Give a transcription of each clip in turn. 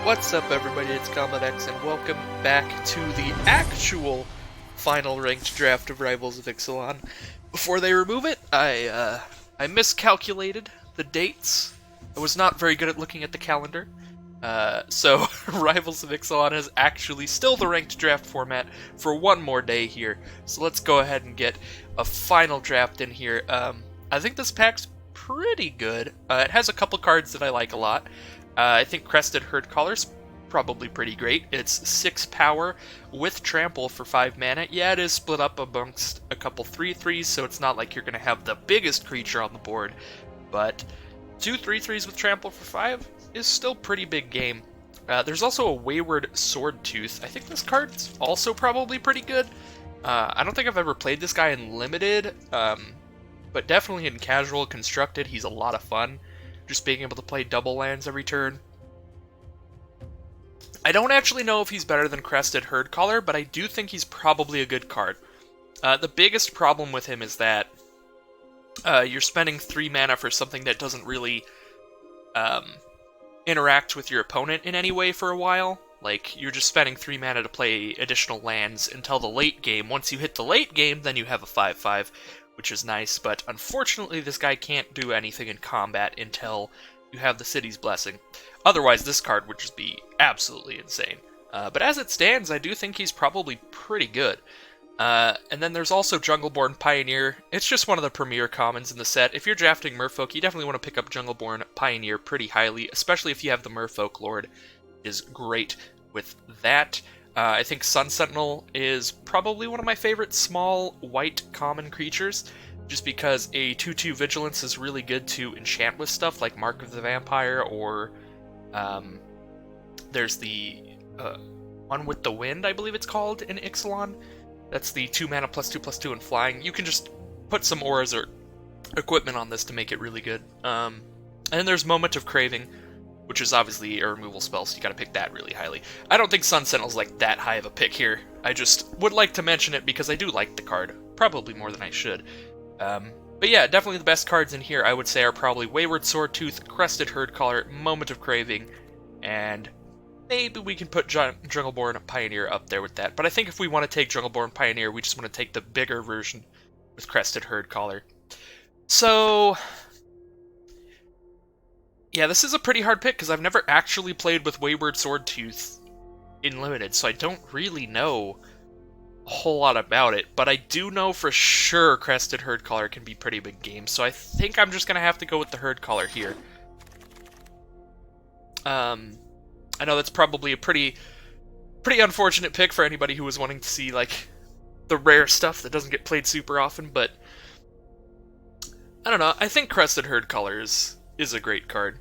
What's up, everybody? It's CombatX, and welcome back to the actual final ranked draft of Rivals of Ixalan. Before they remove it, I miscalculated the dates. I was not very good at looking at the calendar. So Rivals of Ixalan is actually still the ranked draft format for one more day here. So let's go ahead and get a final draft in here. I think this pack's pretty good. It has a couple cards that I like a lot. I think Crested Herd Collar's probably pretty great. It's 6 power with trample for 5 mana. Yeah, it is split up amongst a couple 3/3s, so it's not like you're going to have the biggest creature on the board. But 2 3/3s with trample for 5 is still pretty big game. There's also a Wayward Swordtooth. I think this card's also probably pretty good. I don't think I've ever played this guy in Limited, but definitely in Casual Constructed, he's a lot of fun. Just being able to play double lands every turn. I don't actually know if he's better than Crested Herd Collar, but I do think he's probably a good card. The biggest problem with him is that you're spending 3 mana for something that doesn't really interact with your opponent in any way for a while. Like, you're just spending 3 mana to play additional lands until the late game. Once you hit the late game, then you have a 5/5, which is nice, but unfortunately this guy can't do anything in combat until you have the City's Blessing. Otherwise, this card would just be absolutely insane. But as it stands, I do think he's probably pretty good. And then there's also Jungleborn Pioneer. It's just one of the premier commons in the set. If you're drafting Merfolk, you definitely want to pick up Jungleborn Pioneer pretty highly, especially if you have the Merfolk Lord. Is great with that. I think Sun Sentinel is probably one of my favorite small white common creatures, just because a 2/2 Vigilance is really good to enchant with stuff like Mark of the Vampire, or there's the one with the Wind, I believe it's called, in Ixalan. That's the 2 mana +2/+2 and flying. You can just put some auras or equipment on this to make it really good. And then there's Moment of Craving, which is obviously a removal spell, so you gotta pick that really highly. I don't think Sun Sentinel's like that high of a pick here. I just would like to mention it because I do like the card, probably more than I should. But yeah, definitely the best cards in here I would say are probably Wayward Swordtooth, Crested Herd Collar, Moment of Craving, and maybe we can put Jungleborn Pioneer up there with that. But I think if we want to take Jungleborn Pioneer, we just want to take the bigger version with Crested Herd Collar. So yeah, this is a pretty hard pick, because I've never actually played with Wayward Swordtooth in Limited, so I don't really know a whole lot about it, but I do know for sure Crested Herd Collar can be pretty big game, so I think I'm just going to have to go with the Herd Collar here. I know that's probably a pretty unfortunate pick for anybody who was wanting to see, like, the rare stuff that doesn't get played super often, but I don't know, I think Crested Herd Collar is a great card.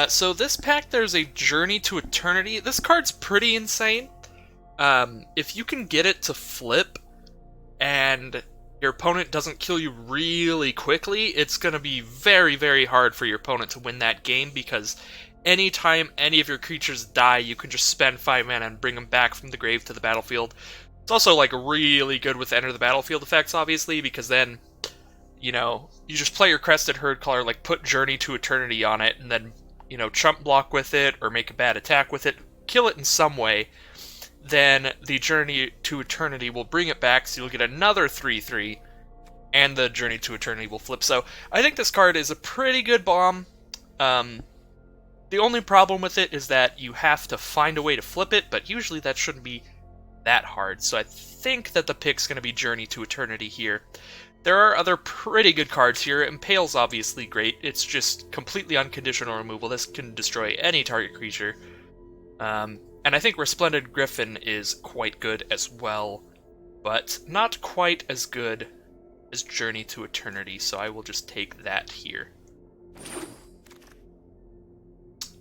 So this pack, there's a Journey to Eternity. This card's pretty insane. If you can get it to flip, and your opponent doesn't kill you really quickly, it's going to be very, very hard for your opponent to win that game, because anytime any of your creatures die, you can just spend 5 mana and bring them back from the grave to the battlefield. It's also, like, really good with Enter the Battlefield effects, obviously, because then, you know, you just play your Crested Herd Collar, like, put Journey to Eternity on it, and then, you know, chump block with it, or make a bad attack with it, kill it in some way, then the Journey to Eternity will bring it back, so you'll get another 3/3, and the Journey to Eternity will flip. So, I think this card is a pretty good bomb. The only problem with it is that you have to find a way to flip it, but usually that shouldn't be that hard, so I think that the pick's going to be Journey to Eternity here. There are other pretty good cards here. Impale's obviously great. It's just completely unconditional removal. This can destroy any target creature. And I think Resplendent Griffin is quite good as well, but not quite as good as Journey to Eternity, so I will just take that here.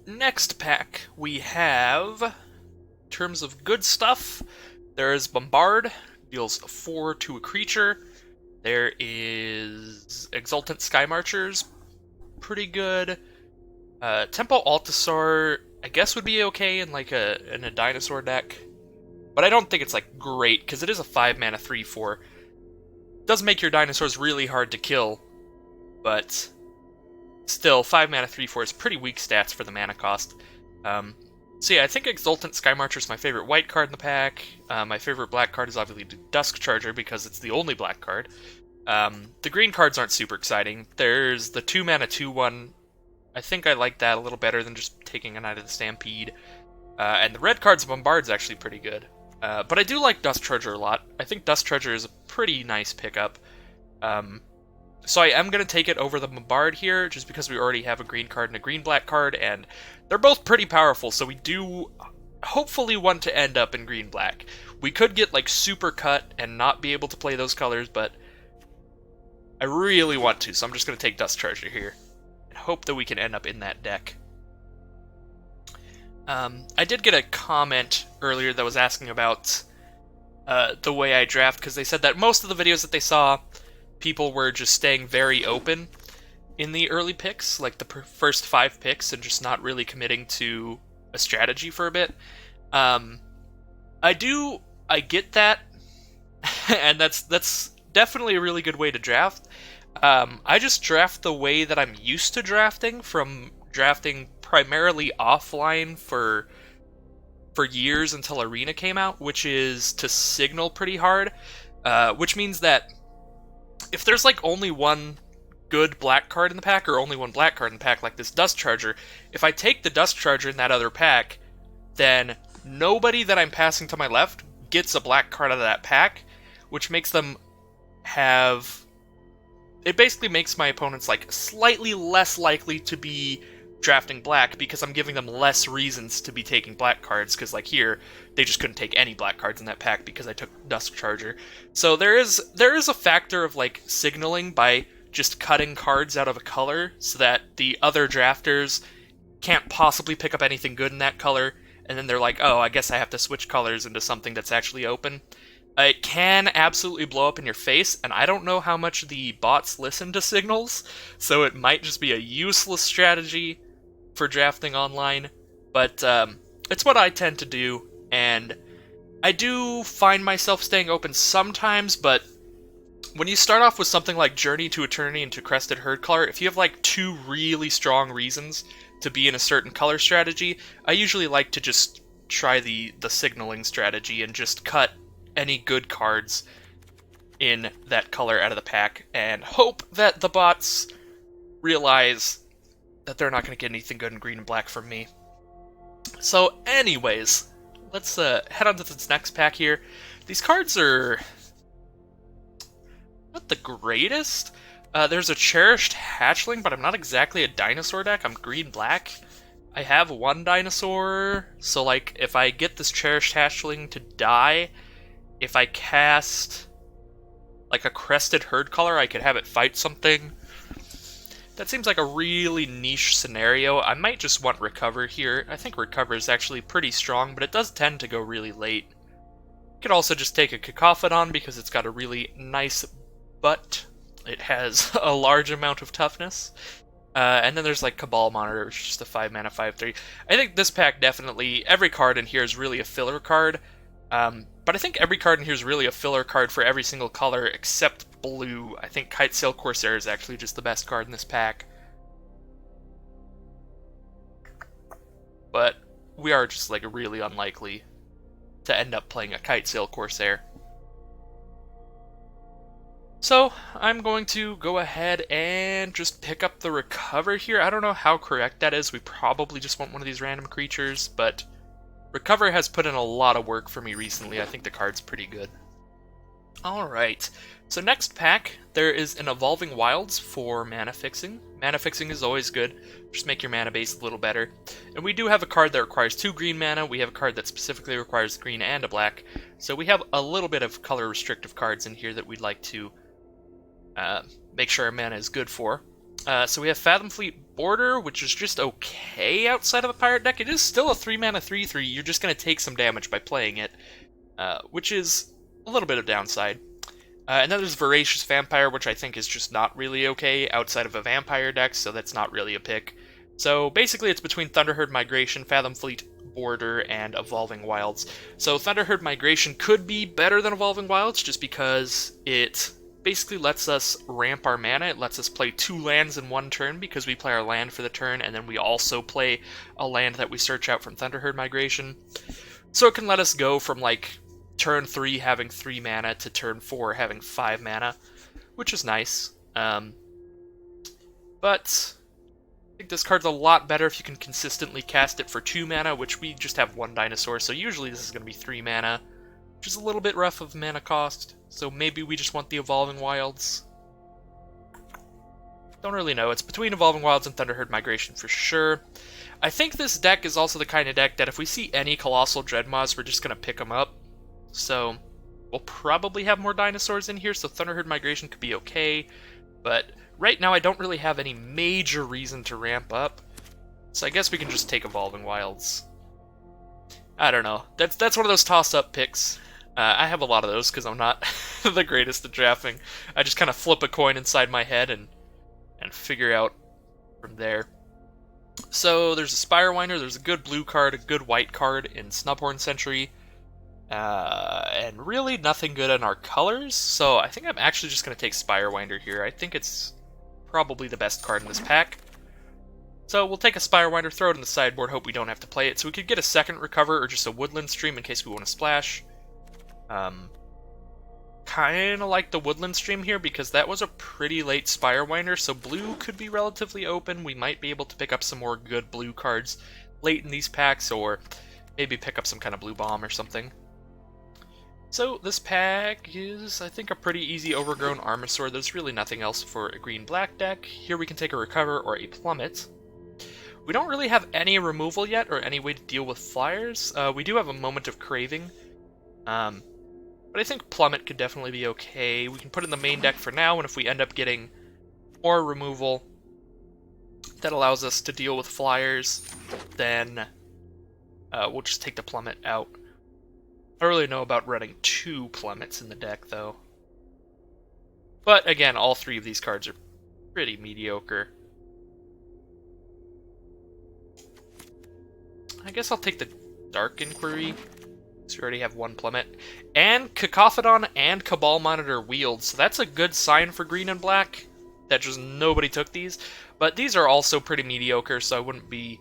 Next pack, we have, in terms of good stuff, there is Bombard, deals 4 to a creature. There is Exultant Sky Marchers, pretty good. Tempo Altisar, I guess would be okay in like in a dinosaur deck, but I don't think it's like great because it is a 5 mana 3/4. It does make your dinosaurs really hard to kill, but still 5 mana 3/4 is pretty weak stats for the mana cost. So yeah, I think Exultant Skymarcher is my favorite white card in the pack. My favorite black card is obviously Dusk Charger because it's the only black card. The green cards aren't super exciting. There's the 2-mana 2/1. I think I like that a little better than just taking a Knight of the Stampede. And the red card's Bombard's actually pretty good. But I do like Dusk Charger a lot. I think Dusk Charger is a pretty nice pickup. So I am going to take it over the Bombard here, just because we already have a green card and a green-black card, and they're both pretty powerful, so we do hopefully want to end up in green-black. We could get, like, super cut and not be able to play those colors, but I really want to, so I'm just going to take Dusk Charger here, and hope that we can end up in that deck. I did get a comment earlier that was asking about the way I draft, because they said that most of the videos that they saw, people were just staying very open in the early picks, like the first 5 picks, and just not really committing to a strategy for a bit. I get that, and that's definitely a really good way to draft. I just draft the way that I'm used to drafting, from drafting primarily offline for years until Arena came out, which is to signal pretty hard, which means that if there's like only one good black card in the pack, or only one black card in the pack, like this Dusk Charger, if I take the Dusk Charger in that other pack, then nobody that I'm passing to my left gets a black card out of that pack, which makes them have... It basically makes my opponents like slightly less likely to be drafting black, because I'm giving them less reasons to be taking black cards, because like here, they just couldn't take any black cards in that pack because I took Dusk Charger. So there is a factor of like signaling by just cutting cards out of a color so that the other drafters can't possibly pick up anything good in that color, and then they're like, oh, I guess I have to switch colors into something that's actually open. It can absolutely blow up in your face, and I don't know how much the bots listen to signals, so it might just be a useless strategy for drafting online, but it's what I tend to do, and I do find myself staying open sometimes, but when you start off with something like Journey to Eternity into Crested Herd color, if you have like 2 really strong reasons to be in a certain color strategy, I usually like to just try the signaling strategy and just cut any good cards in that color out of the pack, and hope that the bots realize that they're not going to get anything good in green and black from me. So anyways, let's head on to this next pack here. These cards are not the greatest. There's a Cherished Hatchling, but I'm not exactly a dinosaur deck. I'm green-black. I have 1 dinosaur, so like if I get this Cherished Hatchling to die, if I cast like a Crested Herd color, I could have it fight something. That seems like a really niche scenario. I might just want Recover here. I think Recover is actually pretty strong, but it does tend to go really late. You could also just take a Cacophodon because it's got a really nice butt. It has a large amount of toughness. And then there's like Cabal Monitor, which is just a 5-mana 5/3. I think this pack definitely, every card in here is really a filler card. But I think every card in here is really a filler card for every single color except blue. I think Kitesail Corsair is actually just the best card in this pack. But we are just like really unlikely to end up playing a Kitesail Corsair. So I'm going to go ahead and just pick up the Recover here. I don't know how correct that is. We probably just want one of these random creatures, but Recover has put in a lot of work for me recently. I think the card's pretty good. Alright, so next pack, there is an Evolving Wilds for mana fixing. Mana fixing is always good. Just make your mana base a little better. And we do have a card that requires 2 green mana. We have a card that specifically requires green and a black. So we have a little bit of color restrictive cards in here that we'd like to make sure our mana is good for. So we have Fathom Fleet Border, which is just okay outside of a pirate deck. It is still a 3-mana 3/3. You're just going to take some damage by playing it, which is a little bit of downside. And then there's Voracious Vampire, which I think is just not really okay outside of a vampire deck, so that's not really a pick. So basically it's between Thunderherd Migration, Fathom Fleet Border, and Evolving Wilds. So Thunderherd Migration could be better than Evolving Wilds, just because it basically lets us ramp our mana. It lets us play 2 lands in one turn because we play our land for the turn, and then we also play a land that we search out from Thunderherd Migration. So it can let us go from, like, turn 3 having 3 mana to turn 4 having 5 mana, which is nice. But I think this card's a lot better if you can consistently cast it for 2 mana, which we just have 1 dinosaur, so usually this is going to be 3 mana, which is a little bit rough of mana cost, so maybe we just want the Evolving Wilds. Don't really know. It's between Evolving Wilds and Thunderherd Migration for sure. I think this deck is also the kind of deck that if we see any Colossal Dreadmaws, we're just going to pick them up. So we'll probably have more dinosaurs in here, so Thunderherd Migration could be okay, but right now I don't really have any major reason to ramp up, so I guess we can just take Evolving Wilds. I don't know. That's one of those toss-up picks. I have a lot of those because I'm not the greatest at drafting. I just kind of flip a coin inside my head and figure out from there. So there's a Spirewinder, there's a good blue card, a good white card in Snubhorn Sentry, and really nothing good in our colors, so I think I'm actually just going to take Spirewinder here. I think it's probably the best card in this pack. So we'll take a Spirewinder, throw it in the sideboard, hope we don't have to play it. So we could get a second Recover or just a Woodland Stream in case we want to splash. Kind of like the Woodland Stream here because that was a pretty late Spirewinder, so blue could be relatively open. We might be able to pick up some more good blue cards late in these packs, or maybe pick up some kind of blue bomb or something. So this pack is, I think, a pretty easy Overgrown Armasaur. There's really nothing else for a green-black deck. Here we can take a Recover or a Plummet. We don't really have any removal yet or any way to deal with flyers. We do have a Moment of Craving, but I think Plummet could definitely be okay. We can put it in the main deck for now, and if we end up getting more removal that allows us to deal with flyers, then we'll just take the Plummet out. I don't really know about running 2 Plummets in the deck, though. But again, all 3 of these cards are pretty mediocre. I guess I'll take the Dark Inquiry, so we already have 1 Plummet. And Cacophodon and Cabal Monitor Wield, so that's a good sign for green and black, that just nobody took these. But these are also pretty mediocre, so I wouldn't be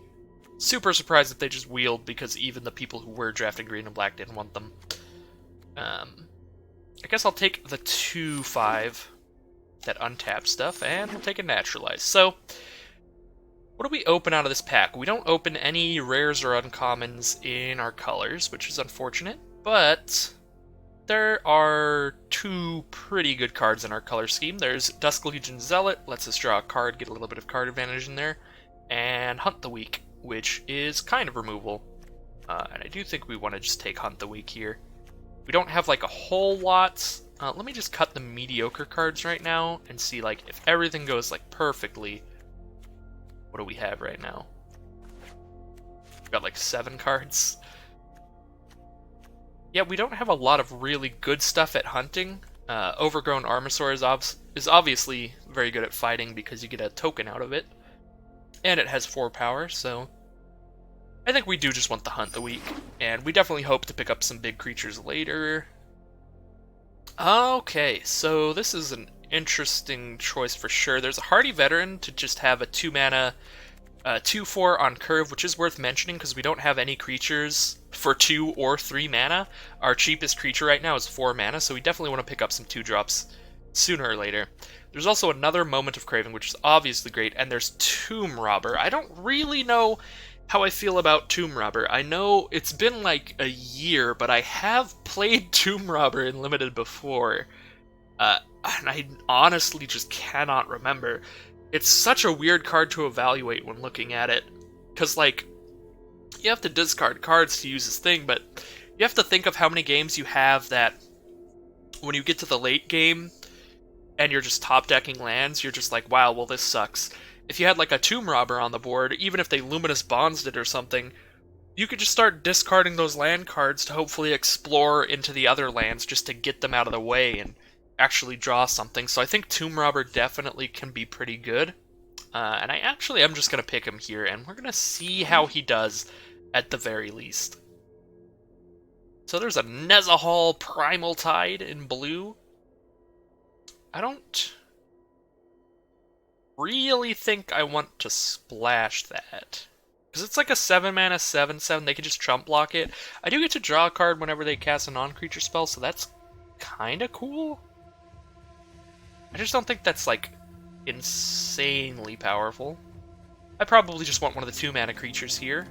super surprised if they just wheeled, because even the people who were drafting green and black didn't want them. I guess I'll take the 2/5, that untap stuff, and we'll take a Naturalize. So, what do we open out of this pack? We don't open any rares or uncommons in our colors, which is unfortunate, but there are 2 pretty good cards in our color scheme. There's Dusk Legion Zealot, lets us draw a card, get a little bit of card advantage in there, and Hunt the Weak, which is kind of removal. And I do think we want to just take Hunt the Weak here. We don't have like a whole lot. Let me just cut the mediocre cards right now and see like if everything goes like perfectly. What do we have right now? We've got like 7 cards. Yeah, we don't have a lot of really good stuff at hunting. Overgrown Armasaur is obviously very good at fighting because you get a token out of it. And it has 4 power, so I think we do just want the Hunt the Weak. And we definitely hope to pick up some big creatures later. Okay, so this is an interesting choice for sure. There's a Hardy Veteran to just have a 2-mana 2/4 on curve, which is worth mentioning because we don't have any creatures for 2 or 3 mana. Our cheapest creature right now is 4 mana, so we definitely want to pick up some 2-drops sooner or later. There's also another Moment of Craving, which is obviously great, and there's Tomb Robber. I don't really know how I feel about Tomb Robber. I know it's been like a year, but I have played Tomb Robber in Limited before, and I honestly just cannot remember. It's such a weird card to evaluate when looking at it, because like, you have to discard cards to use this thing, but you have to think of how many games you have that when you get to the late game and you're just top decking lands, you're just like, wow, well this sucks. If you had like a Tomb Robber on the board, even if they Luminous Bonds it or something, you could just start discarding those land cards to hopefully explore into the other lands just to get them out of the way and actually draw something. So I think Tomb Robber definitely can be pretty good. And I'm just going to pick him here, and we're going to see how he does at the very least. So there's a Nezahal Primal Tide in blue. I don't really think I want to splash that. Because it's like a 7 mana 7/7, they can just chump block it. I do get to draw a card whenever they cast a non-creature spell, so that's kinda cool. I just don't think that's, like, insanely powerful. I probably just want one of the 2 mana creatures here.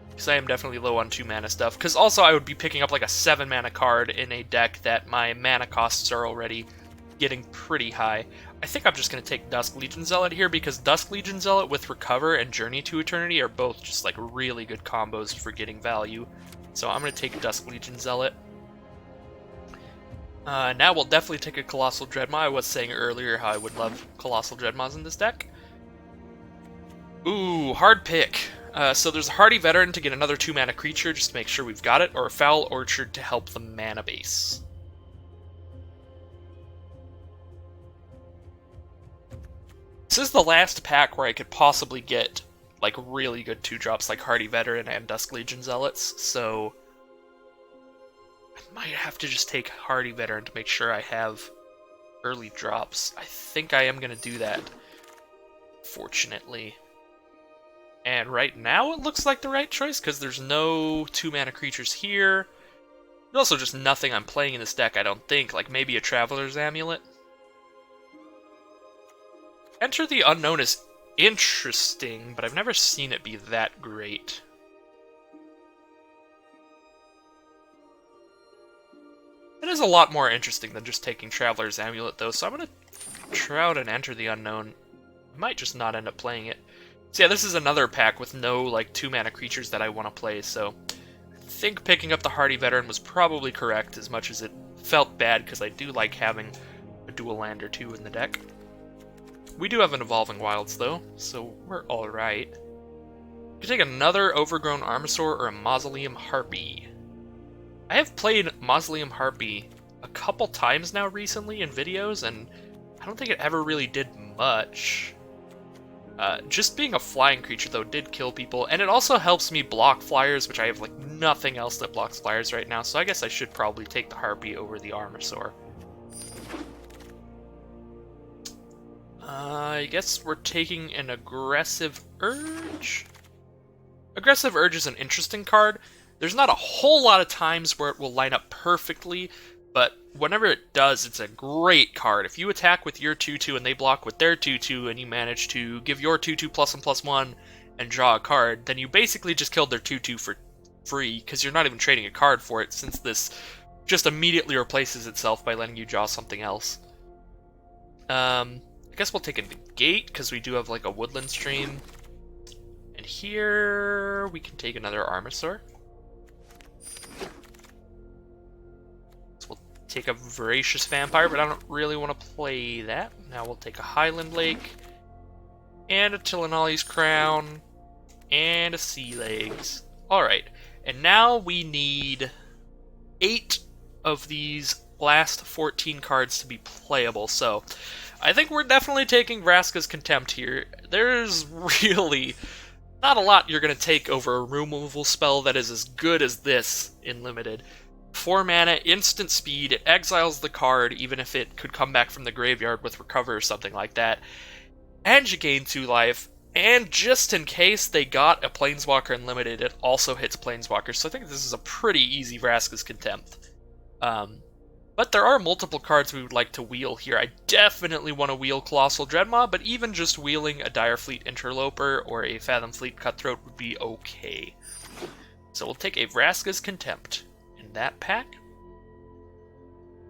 Because I am definitely low on 2 mana stuff. Because also I would be picking up like a 7 mana card in a deck that my mana costs are already getting pretty high. I think I'm just going to take Dusk Legion Zealot here, because Dusk Legion Zealot with Recover and Journey to Eternity are both just like really good combos for getting value. So I'm going to take Dusk Legion Zealot. Now we'll definitely take a Colossal Dreadmaw. I was saying earlier how I would love Colossal Dreadmaws in this deck. Ooh, hard pick. So there's a Hardy Veteran to get another 2 mana creature just to make sure we've got it, or a Foul Orchard to help the mana base. This is the last pack where I could possibly get like really good 2-drops like Hardy Veteran and Dusk Legion Zealots, so I might have to just take Hardy Veteran to make sure I have early drops. I think I am going to do that, fortunately. And right now it looks like the right choice, because there's no 2 mana creatures here. There's also just nothing I'm playing in this deck, I don't think. Like maybe a Traveler's Amulet. Enter the Unknown is interesting, but I've never seen it be that great. It is a lot more interesting than just taking Traveler's Amulet, though, so I'm going to try out and Enter the Unknown. I might just not end up playing it. So yeah, this is another pack with no like 2 mana creatures that I want to play, so I think picking up the Hardy Veteran was probably correct, as much as it felt bad, because I do like having a dual land or 2 in the deck. We do have an Evolving Wilds, though, so we're alright. You can take another Overgrown Armasaur or a Mausoleum Harpy. I have played Mausoleum Harpy a couple times now recently in videos, and I don't think it ever really did much. Just being a flying creature, though, did kill people, and it also helps me block flyers, which I have like nothing else that blocks flyers right now, so I guess I should probably take the Harpy over the Armasaur. I guess we're taking an Aggressive Urge? Aggressive Urge is an interesting card. There's not a whole lot of times where it will line up perfectly, but whenever it does, it's a great card. If you attack with your 2/2 and they block with their 2/2, and you manage to give your 2/2 +1/+1 and draw a card, then you basically just killed their 2/2 for free, because you're not even trading a card for it, since this just immediately replaces itself by letting you draw something else. I guess we'll take a Negate, because we do have like a Woodland Stream. And here we can take another Armasaur. So we'll take a Voracious Vampire, but I don't really want to play that. Now we'll take a Highland Lake, and a Tillinolly's Crown, and a Sea Legs. Alright, and now we need 8 of these last 14 cards to be playable, so I think we're definitely taking Brassicas Contempt here. There's really not a lot you're going to take over a removal spell that is as good as this in Limited. 4 mana, instant speed, it exiles the card even if it could come back from the graveyard with Recover or something like that. And you gain 2 life, and just in case they got a Planeswalker in Limited, it also hits Planeswalkers, so I think this is a pretty easy Brassicas Contempt. But there are multiple cards we would like to wheel here. I definitely want to wheel Colossal Dreadmaw, but even just wheeling a Direfleet Interloper or a Fathomfleet Cutthroat would be okay. So we'll take a Brassicas Contempt in that pack.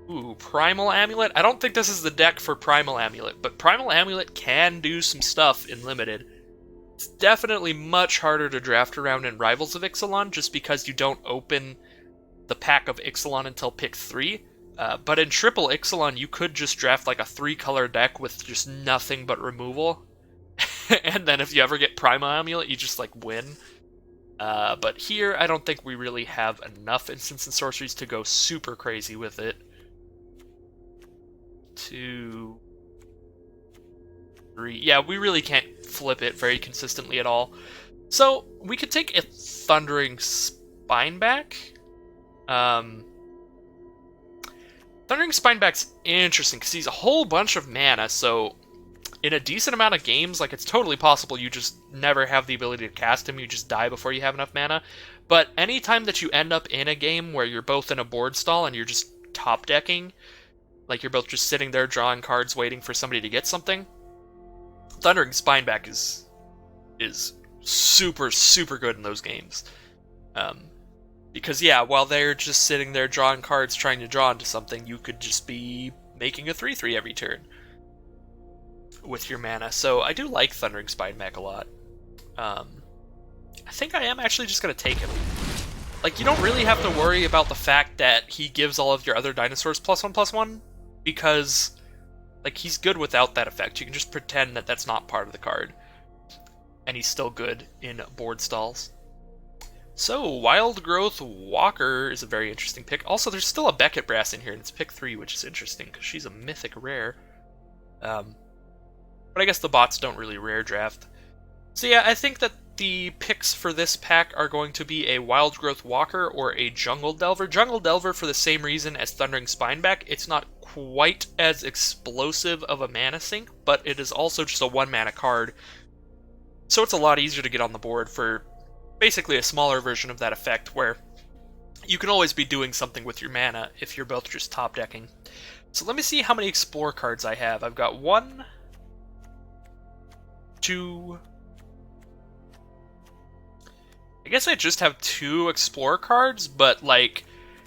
Ooh, Primal Amulet. I don't think this is the deck for Primal Amulet, but Primal Amulet can do some stuff in Limited. It's definitely much harder to draft around in Rivals of Ixalan, just because you don't open the pack of Ixalan until pick 3. But in Triple Ixalan, you could just draft like a 3-color deck with just nothing but removal. And then if you ever get Primal Amulet, you just like win. But here, I don't think we really have enough instants and sorceries to go super crazy with it. 2, 3. Yeah, we really can't flip it very consistently at all. So we could take a Thundering Spineback. Thundering Spineback's interesting because he's a whole bunch of mana, so in a decent amount of games, like, it's totally possible you just never have the ability to cast him, you just die before you have enough mana. But anytime that you end up in a game where you're both in a board stall and you're just top decking, like you're both just sitting there drawing cards waiting for somebody to get something, Thundering Spineback is super, super good in those games. Because, yeah, while they're just sitting there drawing cards trying to draw into something, you could just be making a 3/3 every turn with your mana. So I do like Thundering Spineback a lot. I think I am actually just going to take him. Like, you don't really have to worry about the fact that he gives all of your other dinosaurs +1/+1, because, like, he's good without that effect. You can just pretend that that's not part of the card. And he's still good in board stalls. So, Wild Growth Walker is a very interesting pick. Also, there's still a Beckett Brass in here, and it's pick 3, which is interesting, because she's a mythic rare. But I guess the bots don't really rare draft. So yeah, I think that the picks for this pack are going to be a Wild Growth Walker or a Jungle Delver. Jungle Delver for the same reason as Thundering Spineback. It's not quite as explosive of a mana sink, but it is also just a 1-mana card. So it's a lot easier to get on the board for basically a smaller version of that effect, where you can always be doing something with your mana if you're both just top decking. So let me see how many Explore cards I have. I've got 1, 2... I guess I just have 2 Explore cards, but, like,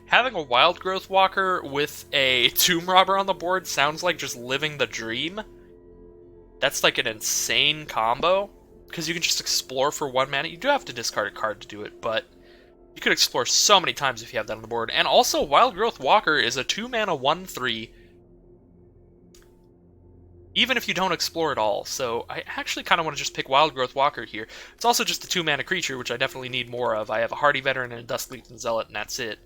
having a Wild Growth Walker with a Tomb Robber on the board sounds like just living the dream. That's, like, an insane combo, because you can just explore for 1 mana. You do have to discard a card to do it, but you could explore so many times if you have that on the board. And also, Wild Growth Walker is a 2-mana 1/3, even if you don't explore at all. So I actually kind of want to just pick Wild Growth Walker here. It's also just a 2-mana creature, which I definitely need more of. I have a Hardy Veteran and a Dusklegion Zealot, and that's it.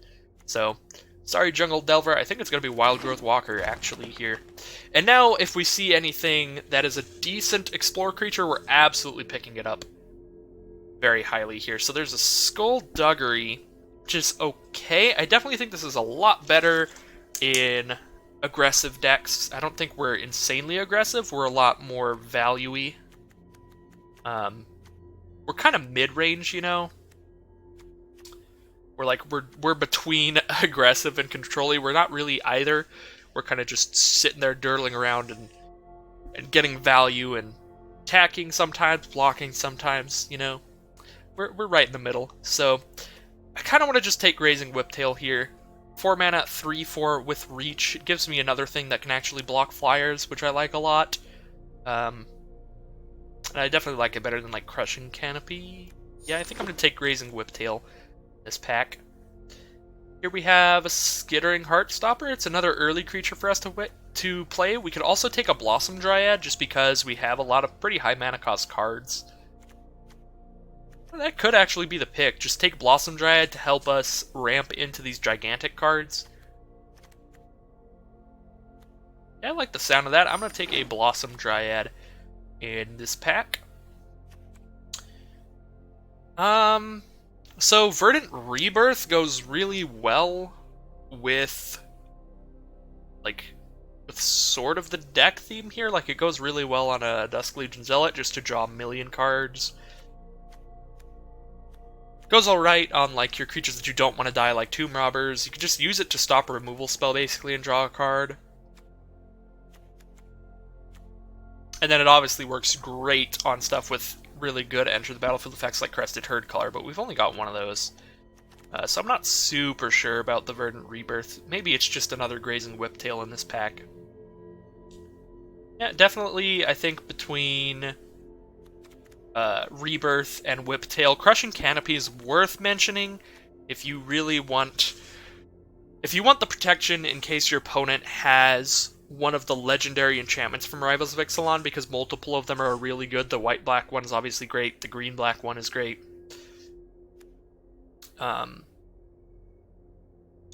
So, sorry, Jungle Delver. I think it's going to be Wild Growth Walker, actually, here. And now, if we see anything that is a decent Explore creature, we're absolutely picking it up very highly here. So there's a Skullduggery, which is okay. I definitely think this is a lot better in aggressive decks. I don't think we're insanely aggressive. We're a lot more value-y. We're kind of mid-range, you know? We're between aggressive and control-y. We're not really either. We're kind of just sitting there dirtling around and getting value and attacking sometimes, blocking sometimes, you know? We're right in the middle. So I kind of want to just take Grazing Whiptail here. 4 mana, 3/4 with reach. It gives me another thing that can actually block flyers, which I like a lot. And I definitely like it better than, like, Crushing Canopy. Yeah, I think I'm going to take Grazing Whiptail this pack. Here we have a Skittering Heartstopper. It's another early creature for us to play. We could also take a Blossom Dryad, just because we have a lot of pretty high mana cost cards. That could actually be the pick. Just take Blossom Dryad to help us ramp into these gigantic cards. Yeah, I like the sound of that. I'm going to take a Blossom Dryad in this pack. So Verdant Rebirth goes really well with, like, with sort of the deck theme here. Like, it goes really well on a Dusklegion Zealot just to draw a million cards. Goes alright on, like, your creatures that you don't want to die, like Tomb Robbers. You can just use it to stop a removal spell, basically, and draw a card. And then it obviously works great on stuff with really good enter the battlefield effects like Crested Herd Color, but we've only got one of those. So I'm not super sure about the Verdant Rebirth. Maybe it's just another Grazing Whiptail in this pack. Yeah, definitely, I think, between Rebirth and Whiptail. Crushing Canopy is worth mentioning if you really want... If you want the protection in case your opponent has one of the legendary enchantments from Rivals of Ixalan, because multiple of them are really good. The white-black one is obviously great. The green-black one is great. I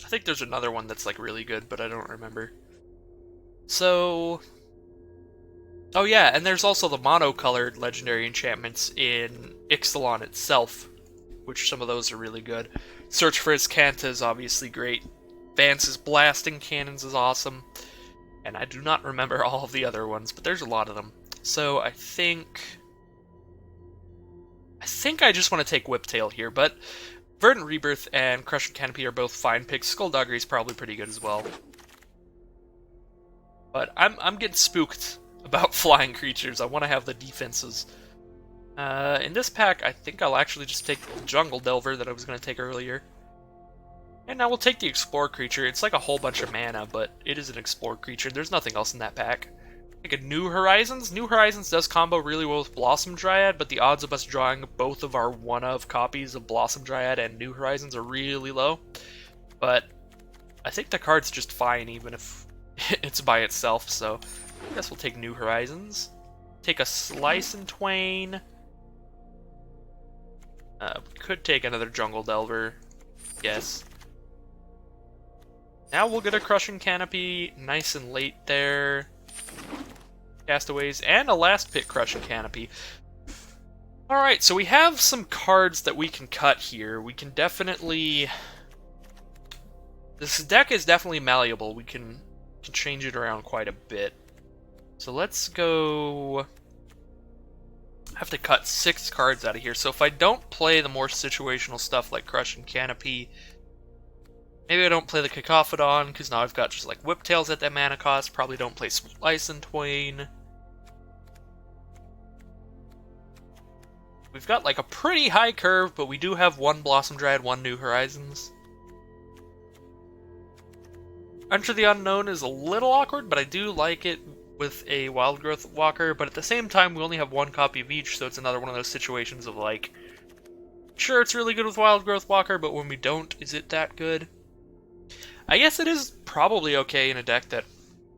think there's another one that's, like, really good, but I don't remember. So... Oh yeah, and there's also the mono-colored legendary enchantments in Ixalan itself, which some of those are really good. Search for Iskanta is obviously great. Vance's blasting cannons is awesome. And I do not remember all of the other ones, but there's a lot of them. So I think I just want to take Whiptail here, but Verdant Rebirth and Crushing Canopy are both fine picks. Skullduggery is probably pretty good as well. But I'm getting spooked about flying creatures. I want to have the defenses. In this pack, I think I'll actually just take the Jungle Delver that I was going to take earlier. And I will take the Explore creature. It's like a whole bunch of mana, but it is an Explore creature. There's nothing else in that pack. Take a New Horizons. New Horizons does combo really well with Blossom Dryad, but the odds of us drawing both of our one-of copies of Blossom Dryad and New Horizons are really low. But I think the card's just fine even if it's by itself, so I guess we'll take New Horizons. Take a Slice and Twain. We could take another Jungle Delver. Yes. Now we'll get a Crushing Canopy nice and late there. Castaways, and a last pick Crushing Canopy. Alright, so we have some cards that we can cut here. We can definitely... This deck is definitely malleable. We can change it around quite a bit. So let's go... I have to cut 6 cards out of here. So if I don't play the more situational stuff like Crushing Canopy, maybe I don't play the Cacophodon, because now I've got just like Whiptails at that mana cost. Probably don't play Slice and Twain. We've got like a pretty high curve, but we do have 1 Blossom Dryad, 1 New Horizons. Enter the Unknown is a little awkward, but I do like it with a Wild Growth Walker, but at the same time we only have 1 copy of each, so it's another one of those situations of like, sure, it's really good with Wild Growth Walker, but when we don't, is it that good? I guess it is probably okay in a deck that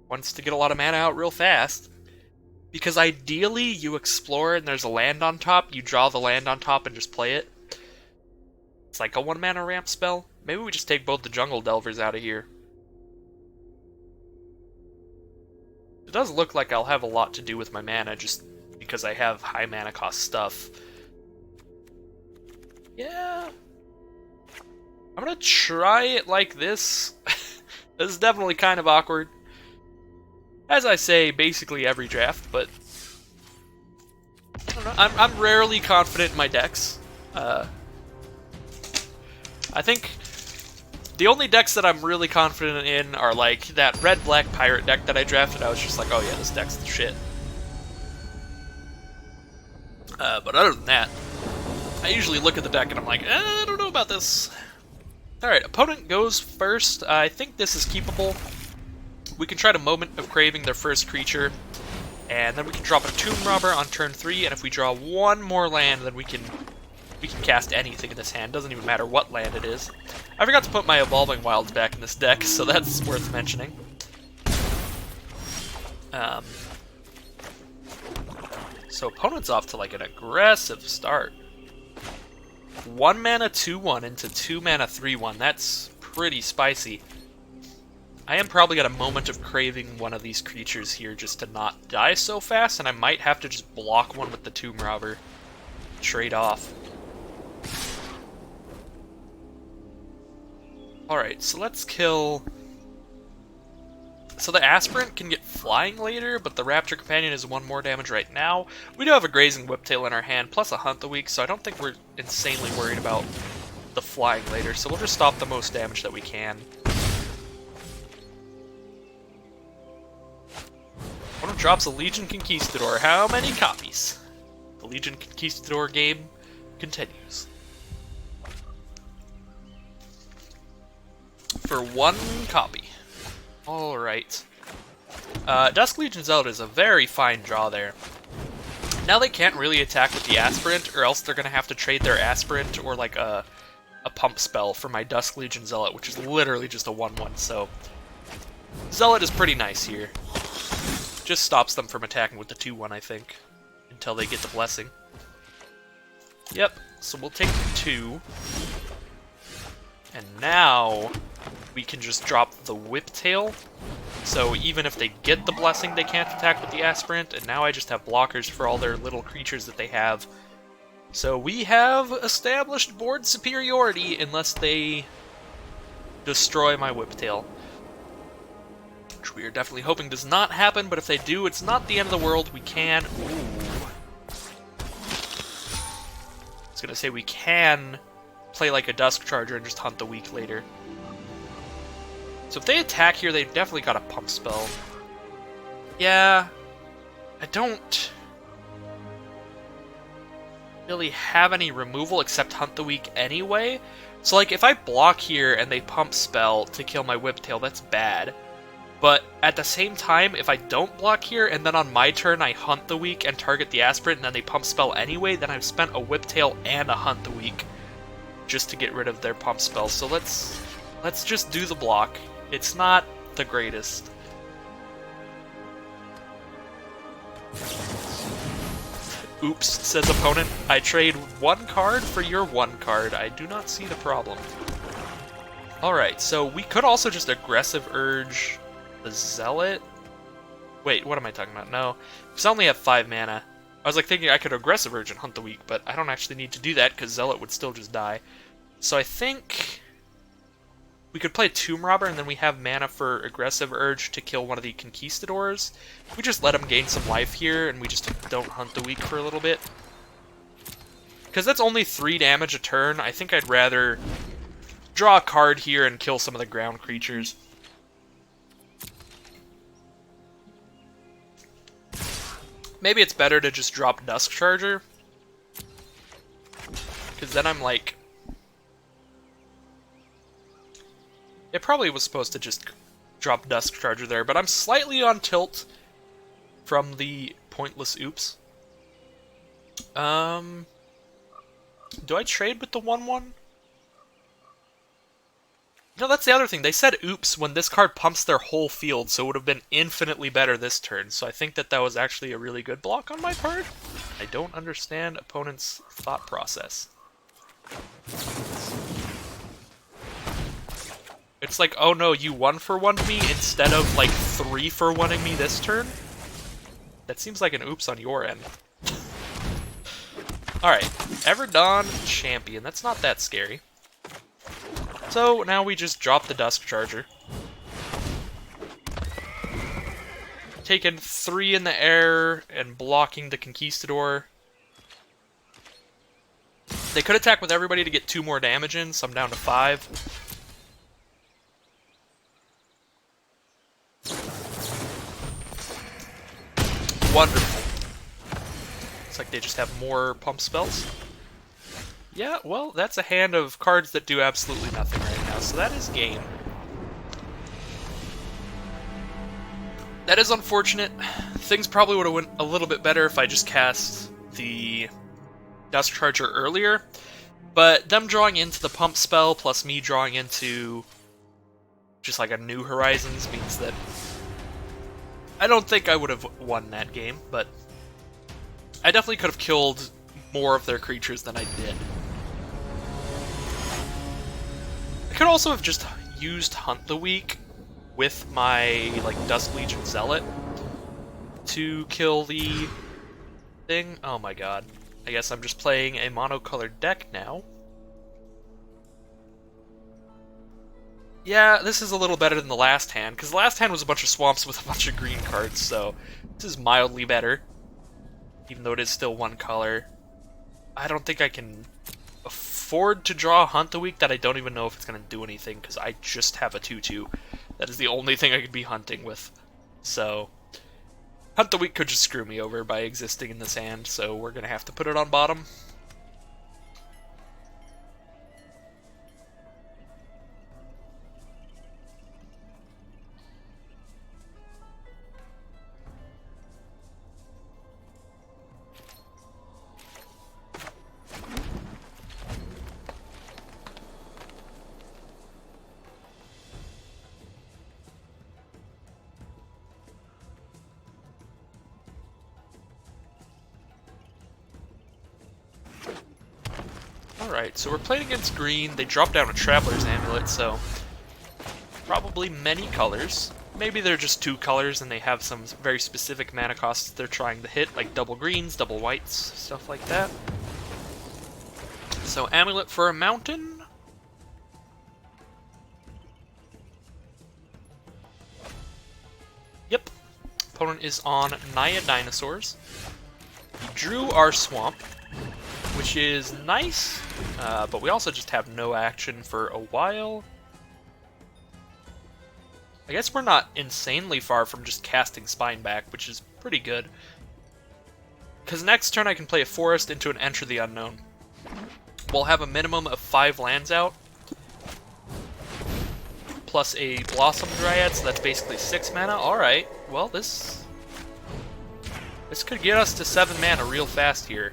wants to get a lot of mana out real fast. Because ideally, you explore and there's a land on top, you draw the land on top and just play it. It's like a 1 mana ramp spell. Maybe we just take both the Jungle Delvers out of here. It does look like I'll have a lot to do with my mana just because I have high mana cost stuff. Yeah. I'm gonna try it like this. This is definitely kind of awkward. As I say, basically every draft, but I don't know. I'm rarely confident in my decks. I think the only decks that I'm really confident in are like that red-black pirate deck that I drafted. I was just like, oh yeah, this deck's the shit. But other than that, I usually look at the deck and I'm like, I don't know about this. Alright, opponent goes first. I think this is keepable. We can try to Moment of Craving their first creature, and then we can drop a Tomb Robber on turn 3, and if we draw 1 more land, then we can cast anything in this hand. Doesn't even matter what land it is. I forgot to put my Evolving Wilds back in this deck, so that's worth mentioning. So opponent's off to like an aggressive start. 1 mana 2/1 into 2 mana 3/1. That's pretty spicy. I am probably going to Moment of Craving one of these creatures here just to not die so fast, and I might have to just block one with the Tomb Robber. Trade off. Alright, so let's kill... So the Aspirant can get flying later, but the Raptor Companion is 1 more damage right now. We do have a Grazing Whiptail in our hand, plus a Hunt the Weak, so I don't think we're insanely worried about the flying later, so we'll just stop the most damage that we can. Opponent drops a Legion Conquistador. How many copies? The Legion Conquistador game continues. For 1 copy. Alright. Dusk Legion Zealot is a very fine draw there. Now they can't really attack with the Aspirant, or else they're going to have to trade their Aspirant or like a pump spell for my Dusk Legion Zealot, which is literally just a 1/1, so... Zealot is pretty nice here. Just stops them from attacking with the 2/1, I think, until they get the Blessing. Yep, so we'll take the 2. And now we can just drop the Whiptail. So even if they get the Blessing, they can't attack with the Aspirant, and now I just have blockers for all their little creatures that they have. So we have established board superiority, unless they destroy my Whiptail. Which we are definitely hoping does not happen, but if they do, it's not the end of the world. We can... Ooh. I was gonna say we can play like a Dusk Charger and just hunt the weak later. So if they attack here, they've definitely got a pump spell. Yeah, I don't really have any removal except hunt the weak anyway. So like if I block here and they pump spell to kill my Whiptail, that's bad. But at the same time, if I don't block here and then on my turn I hunt the weak and target the Aspirant and then they pump spell anyway, then I've spent a Whiptail and a hunt the weak just to get rid of their pump spell. So let's just do the block. It's not the greatest. Oops, says opponent. I trade one card for your one card. I do not see the problem. Alright, so we could also just aggressive urge the Zealot. Wait, what am I talking about? No, because I only have 5 mana. I was like thinking I could aggressive urge and hunt the weak, but I don't actually need to do that because Zealot would still just die. So I think we could play Tomb Robber and then we have mana for aggressive urge to kill one of the Conquistadors. We just let him gain some life here and we just don't hunt the weak for a little bit. Because that's only 3 damage a turn. I think I'd rather draw a card here and kill some of the ground creatures. Maybe it's better to just drop Dusk Charger. Because then I'm like... It probably was supposed to just drop Dusk Charger there, but I'm slightly on tilt from the pointless oops. Do I trade with the 1/1? No, that's the other thing. They said oops when this card pumps their whole field, so it would have been infinitely better this turn. So I think that that was actually a really good block on my part. I don't understand opponent's thought process. It's like, oh no, you 1-for-1'd me instead of like 3-for-1'ing me this turn? That seems like an oops on your end. Alright, Everdawn Champion. That's not that scary. So now we just drop the Dusk Charger. Taking 3 in the air and blocking the Conquistador. They could attack with everybody to get 2 more damage in, so I'm down to 5. Wonderful. Looks like they just have more pump spells. Yeah, well, that's a hand of cards that do absolutely nothing right now, so that is game. That is unfortunate. Things probably would have went a little bit better if I just cast the Dusk Charger earlier, but them drawing into the pump spell plus me drawing into just like a New Horizons means that I don't think I would have won that game, but I definitely could have killed more of their creatures than I did. I could also have just used Hunt the Weak with my like Dusk Legion Zealot to kill the thing. Oh my god. I guess I'm just playing a monocolored deck now. Yeah, this is a little better than the last hand, because the last hand was a bunch of swamps with a bunch of green cards, so this is mildly better. Even though it is still one color. I don't think I can afford to draw Hunt the Weak that I don't even know if it's going to do anything, because I just have a 2/2. That is the only thing I could be hunting with. So, Hunt the Weak could just screw me over by existing in this hand, so we're going to have to put it on bottom. Alright, so we're playing against green. They drop down a Traveler's Amulet, so probably many colors. Maybe they're just 2 colors and they have some very specific mana costs they're trying to hit, like double greens, double whites, stuff like that. So Amulet for a mountain. opponent is on Naya Dinosaurs. We drew our Swamp, which is nice, but we also just have no action for a while. I guess we're not insanely far from just casting Spineback, which is pretty good. Because next turn I can play a Forest into an Enter the Unknown. We'll have a minimum of 5 lands out, plus a Blossom Dryad, so that's basically 6 mana. Alright, well this could get us to 7 mana real fast here.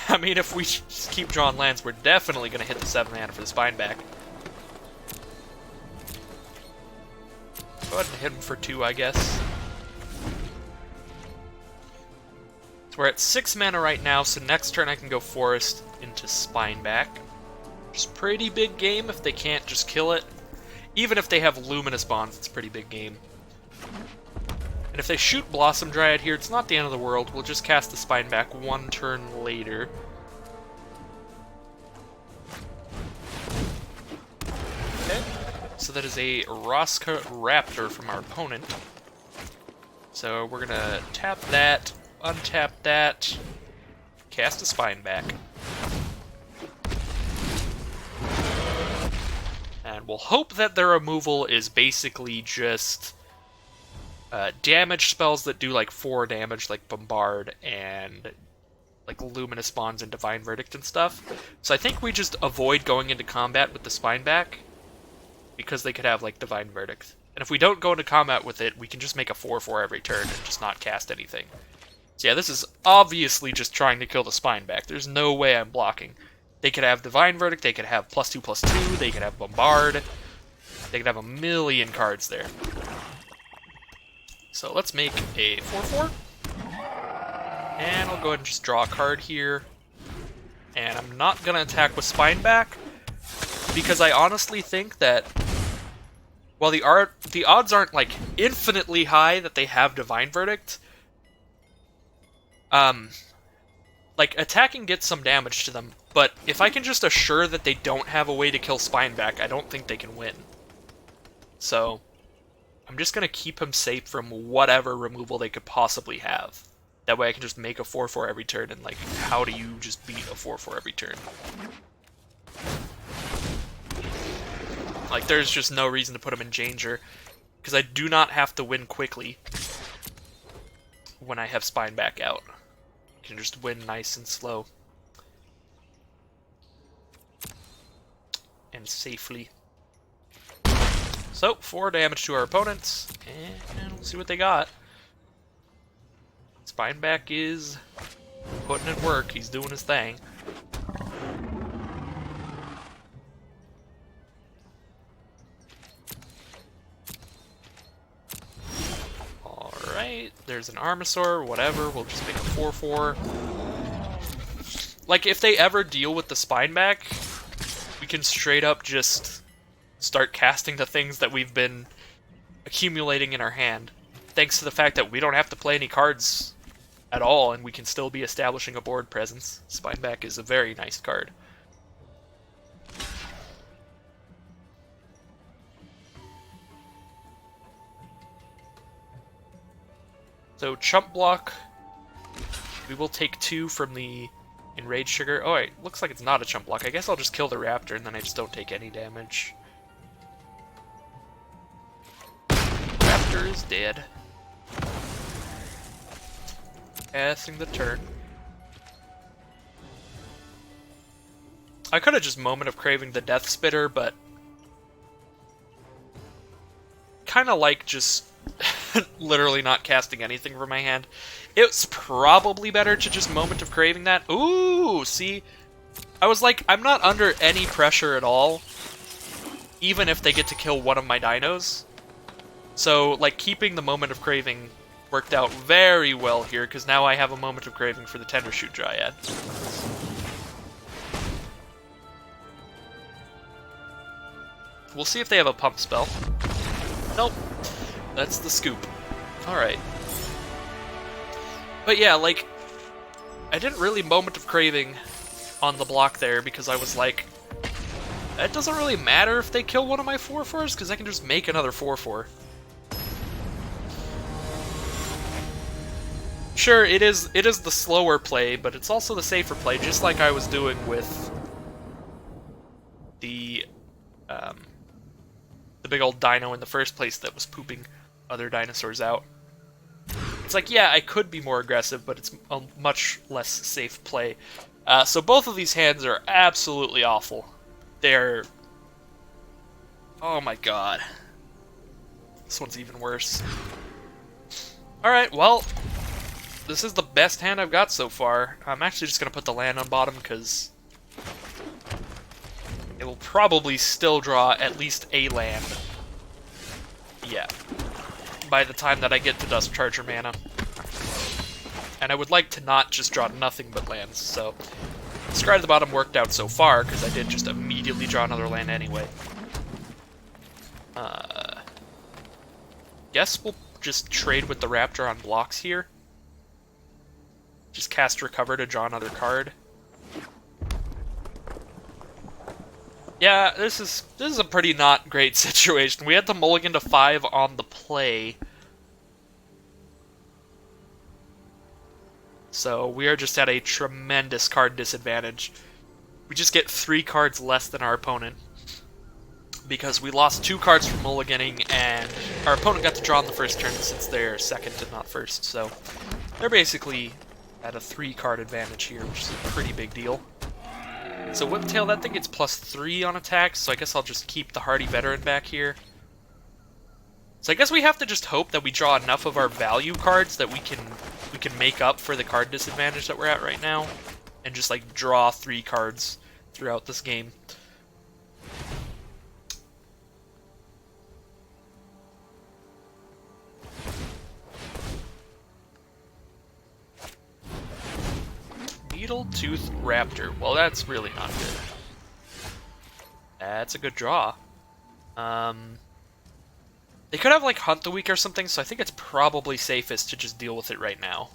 I mean, if we just keep drawing lands, we're definitely going to hit the 7 mana for the Spineback. Go ahead and hit him for 2, I guess. So we're at 6 mana right now, so next turn I can go Forest into Spineback. Which is pretty big game if they can't just kill it. Even if they have Luminous Bonds, it's a pretty big game. And if they shoot Blossom Dryad here, it's not the end of the world. We'll just cast the Spineback 1 turn later. Okay. So that is a Rosca Raptor from our opponent. So we're gonna tap that, untap that, cast a Spineback. And we'll hope that their removal is basically just damage spells that do like 4 damage, like Bombard and like Luminous Bonds and Divine Verdict and stuff. So I think we just avoid going into combat with the Spineback, because they could have like Divine Verdict. And if we don't go into combat with it, we can just make a 4/4 every turn and just not cast anything. So yeah, this is obviously just trying to kill the Spineback. There's no way I'm blocking. They could have Divine Verdict, they could have +2/+2, they could have Bombard. They could have a million cards there. So let's make a 4/4. And I'll go ahead and just draw a card here. And I'm not going to attack with Spineback, because I honestly think that while the odds aren't like infinitely high that they have Divine Verdict, like attacking gets some damage to them, but if I can just assure that they don't have a way to kill Spineback, I don't think they can win. So I'm just gonna keep him safe from whatever removal they could possibly have. That way I can just make a 4/4 every turn, and like, how do you just beat a 4/4 every turn? Like, there's just no reason to put him in danger, because I do not have to win quickly when I have Spineback out. I can just win nice and slow. And safely. So, 4 damage to our opponents, and we'll see what they got. Spineback is putting in work, he's doing his thing. Alright, there's an Armasaur, whatever, we'll just make a 4/4. Like, if they ever deal with the Spineback, we can straight up just start casting the things that we've been accumulating in our hand, thanks to the fact that we don't have to play any cards at all, and we can still be establishing a board presence. Spineback is a very nice card. So Chump Block, we will take 2 from the Enraged Sugar. Oh wait, looks like it's not a Chump Block. I guess I'll just kill the Raptor and then I just don't take any damage. Raptor is dead. Passing the turn. I could have just Moment of Craving the Death Spitter, but kind of like just literally not casting anything from my hand. It's probably better to just Moment of Craving that. Ooh, see? I was like, I'm not under any pressure at all, even if they get to kill one of my dinos. So, like, keeping the Moment of Craving worked out very well here, because now I have a Moment of Craving for the Tendershoot Dryad. We'll see if they have a pump spell. Nope. That's the scoop. Alright. But yeah, like, I didn't really Moment of Craving on the block there, because I was like, it doesn't really matter if they kill one of my 4/4s, because I can just make another 4/4. sure, it is the slower play, but it's also the safer play, just like I was doing with the big old dino in the first place that was pooping other dinosaurs out. It's like, yeah, I could be more aggressive, but it's a much less safe play. So both of these hands are absolutely awful. They're... oh my god. This one's even worse. Alright, well, this is the best hand I've got so far. I'm actually just going to put the land on bottom, because it will probably still draw at least a land. Yeah. By the time that I get to Dust Charger mana. And I would like to not just draw nothing but lands, so... Scry to the bottom worked out so far, because I did just immediately draw another land anyway. Guess we'll just trade with the Raptor on blocks here. Just cast Recover to draw another card. Yeah, this is a pretty not great situation. We had to mulligan to 5 on the play. So we are just at a tremendous card disadvantage. We just get 3 cards less than our opponent. Because we lost 2 cards from mulliganing, and our opponent got to draw on the first turn since they're second and not first. So they're basically at a 3-card advantage here, which is a pretty big deal. So Whiptail, that thing gets +3 on attack, so I guess I'll just keep the Hardy Veteran back here. So I guess we have to just hope that we draw enough of our value cards that we can make up for the card disadvantage that we're at right now, and just like draw 3 cards throughout this game. Needle-Tooth Raptor. Well, that's really not good. That's a good draw. They could have, like, Hunt the Weak or something, so I think it's probably safest to just deal with it right now.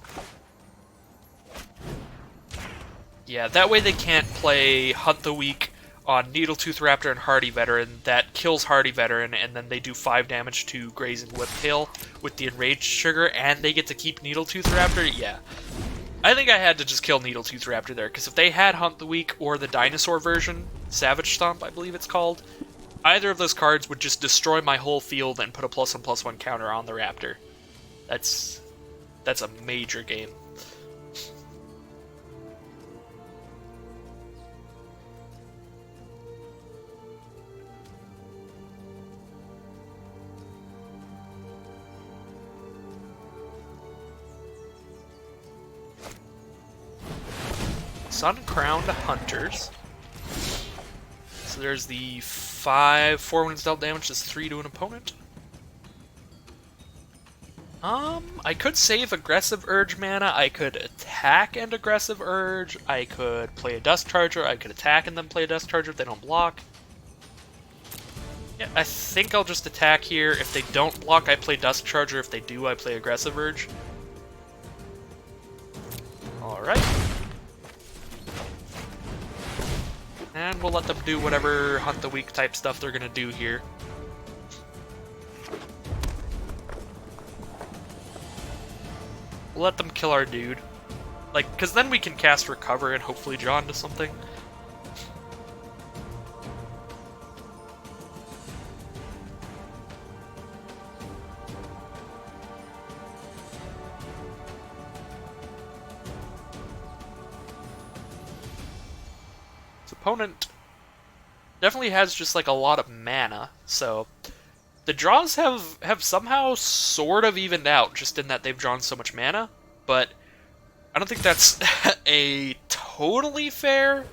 Yeah, that way they can't play Hunt the Weak on Needle-Tooth Raptor and Hardy Veteran. That kills Hardy Veteran, and then they do 5 damage to Grazing Whiptail with the Enraged Trigger, and they get to keep Needle-Tooth Raptor? Yeah. I think I had to just kill Needle-Tooth Raptor there, because if they had Hunt the Weak or the dinosaur version, Savage Stomp, I believe it's called, either of those cards would just destroy my whole field and put a +1/+1 counter on the Raptor. That's a major game. Sun-Crowned Hunters. So there's the 4 wounds dealt damage, does 3 to an opponent. I could save Aggressive Urge mana, I could attack and Aggressive Urge, I could play a Dust Charger, I could attack and then play a Dust Charger if they don't block. Yeah, I think I'll just attack here. If they don't block, I play Dust Charger. If they do, I play Aggressive Urge. Alright. And we'll let them do whatever Hunt the Weak type stuff they're gonna do here. We'll let them kill our dude. Like, because then we can cast Recover and hopefully draw into something. Opponent definitely has just like a lot of mana, so the draws have somehow sort of evened out, just in that they've drawn so much mana, but I don't think that's a totally fair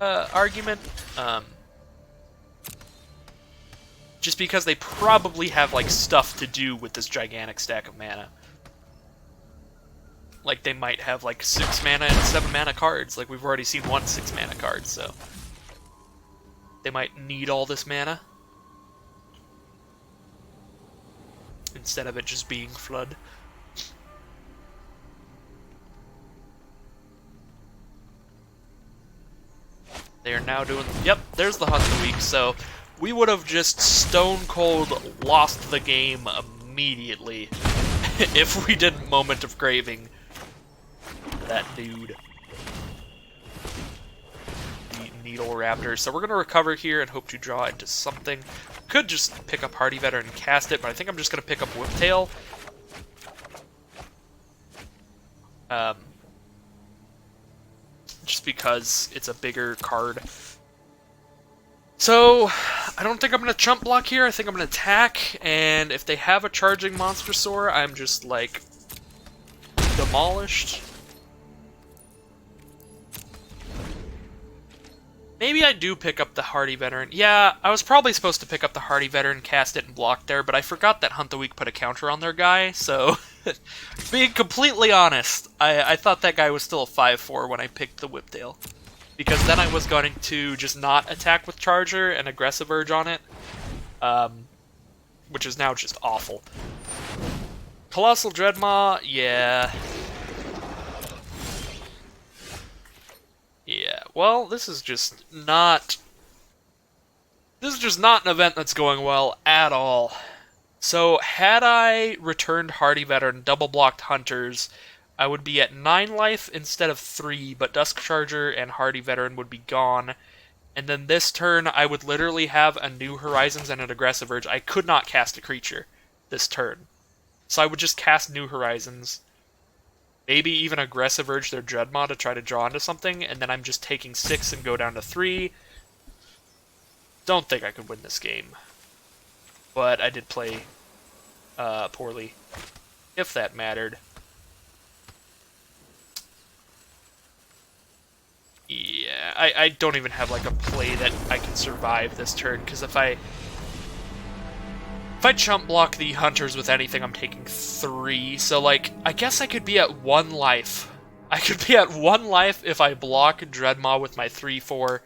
argument, just because they probably have like stuff to do with this gigantic stack of mana. Like, they might have, like, 6 mana and 7 mana cards. Like, we've already seen 1 6 mana card, so they might need all this mana instead of it just being Flood. They are now doing... Yep, there's the Hunt the Weak, so we would have just stone cold lost the game immediately if we didn't Moment of Craving that dude. The Needle Raptor. So we're going to recover here and hope to draw into something. Could just pick up Hardy Veteran and cast it, but I think I'm just going to pick up Whiptail. Just because it's a bigger card. So, I don't think I'm going to chump block here. I think I'm going to attack, and if they have a charging Monstrosaur, I'm just, like, demolished. Maybe I do pick up the Hardy Veteran. Yeah, I was probably supposed to pick up the Hardy Veteran, cast it, and block there, but I forgot that Hunt the Weak put a counter on their guy, so... Being completely honest, I thought that guy was still a 5-4 when I picked the Whiptail. Because then I was going to just not attack with Charger and Aggressive Urge on it. Which is now just awful. Colossal Dreadmaw, yeah. Yeah, well, this is just not an event that's going well at all. So, had I returned Hardy Veteran, double blocked Hunters, I would be at 9 life instead of 3, but Dusk Charger and Hardy Veteran would be gone. And then this turn, I would literally have a New Horizons and an Aggressive Urge. I could not cast a creature this turn. So I would just cast New Horizons, maybe even Aggressive Urge their Dreadmaw to try to draw into something, and then I'm just taking 6 and go down to 3. Don't think I could win this game. But I did play poorly, if that mattered. Yeah, I don't even have like a play that I can survive this turn, because if I chump block the Hunters with anything, I'm taking 3. So like, I guess I could be at 1 life. I could be at 1 life if I block Dreadmaw with my 3-4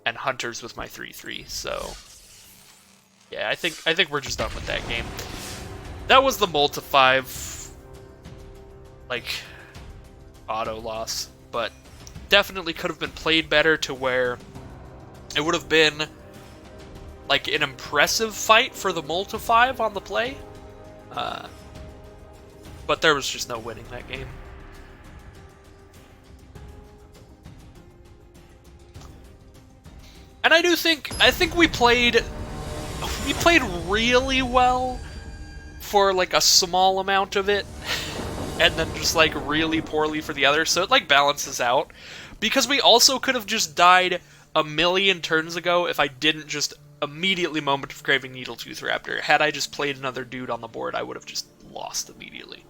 and Hunters with my 3-3. So yeah, I think we're just done with that game. That was the multi-5 like auto loss, but definitely could have been played better to where it would have been like an impressive fight for the multi-5 on the play. But there was just no winning that game. And I think we played really well for like a small amount of it, and then just like really poorly for the other, so it like balances out. Because we also could have just died a million turns ago if I didn't just immediately Moment of Craving Needletooth Raptor. Had I just played another dude on the board, I would have just lost immediately.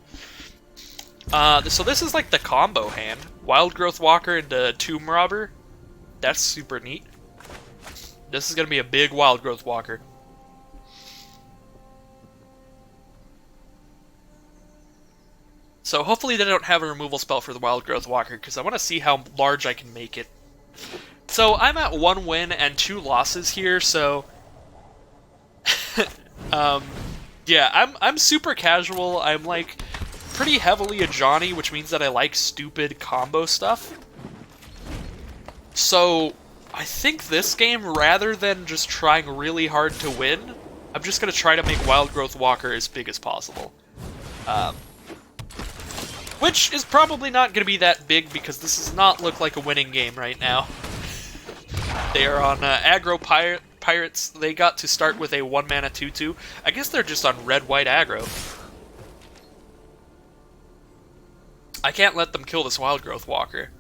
So this is like the combo hand. Wild Growth Walker into Tomb Robber. That's super neat. This is going to be a big Wild Growth Walker. So hopefully they don't have a removal spell for the Wild Growth Walker, because I want to see how large I can make it. So I'm at 1 win and 2 losses here, so... yeah, I'm super casual. I'm like pretty heavily a Johnny, which means that I like stupid combo stuff. So I think this game, rather than just trying really hard to win, I'm just going to try to make Wild Growth Walker as big as possible. Which is probably not going to be that big, because this does not look like a winning game right now. They are on aggro Pirates. They got to start with a 1-mana 2-2. I guess they're just on red-white aggro. I can't let them kill this Wild Growth Walker.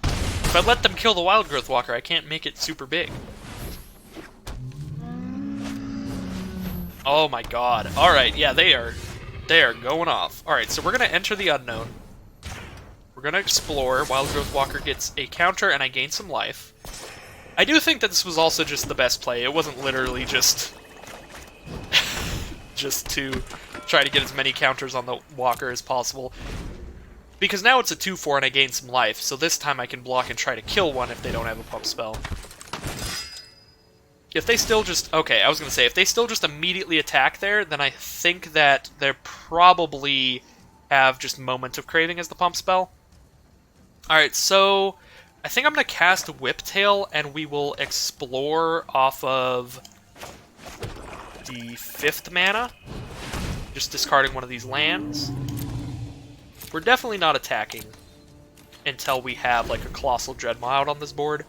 If I let them kill the Wild Growth Walker, I can't make it super big. Oh my god. Alright, yeah, they are going off. Alright, so we're going to enter the unknown. We're going to explore. Wild Growth Walker gets a counter, and I gain some life. I do think that this was also just the best play. It wasn't literally just... just to try to get as many counters on the Walker as possible. Because now it's a 2-4 and I gain some life, so this time I can block and try to kill one if they don't have a pump spell. If they still just... Okay, I was going to say, if they still just immediately attack there, then I think that they probably have just Moment of Craving as the pump spell. Alright, so I think I'm going to cast Whiptail, and we will explore off of the 5th mana. just discarding one of these lands. We're definitely not attacking until we have like a Colossal Dreadmaw out on this board.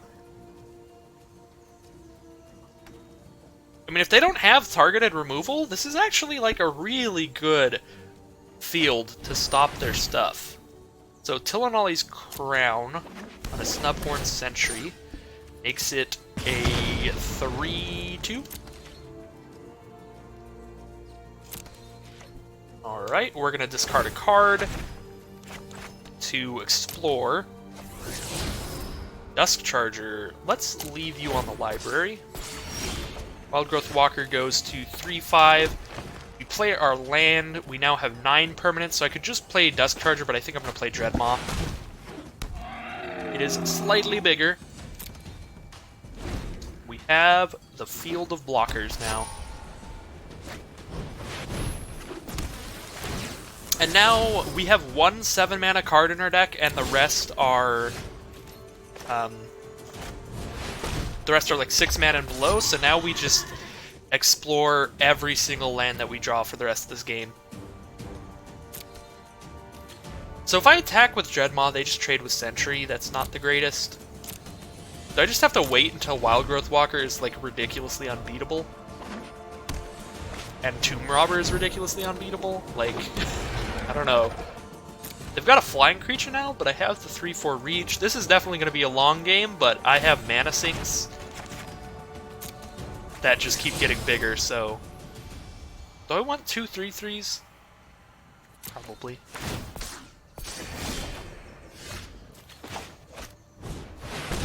I mean, if they don't have targeted removal, this is actually like a really good field to stop their stuff. So Tillinolly's Crown on a Snubhorn Sentry makes it a 3/2. Alright, we're going to discard a card to explore. Dusk Charger, let's leave you on the library. Wildgrowth Walker goes to 3/5. We play our land. We now have 9 permanents, so I could just play Dusk Charger, but I think I'm going to play Dreadmaw. It is slightly bigger. We have the field of blockers now. And now we have one 7-mana card in our deck, and the rest are like 6 mana and below. So now we just explore every single land that we draw for the rest of this game. So if I attack with Dreadmaw, they just trade with Sentry. That's not the greatest. Do I just have to wait until Wildgrowth Walker is like ridiculously unbeatable? And Tomb Robber is ridiculously unbeatable? Like, I don't know. They've got a flying creature now, but I have the 3/4 reach. This is definitely going to be a long game, but I have mana sinks that just keep getting bigger, so... Do I want 2 3/3s? Probably.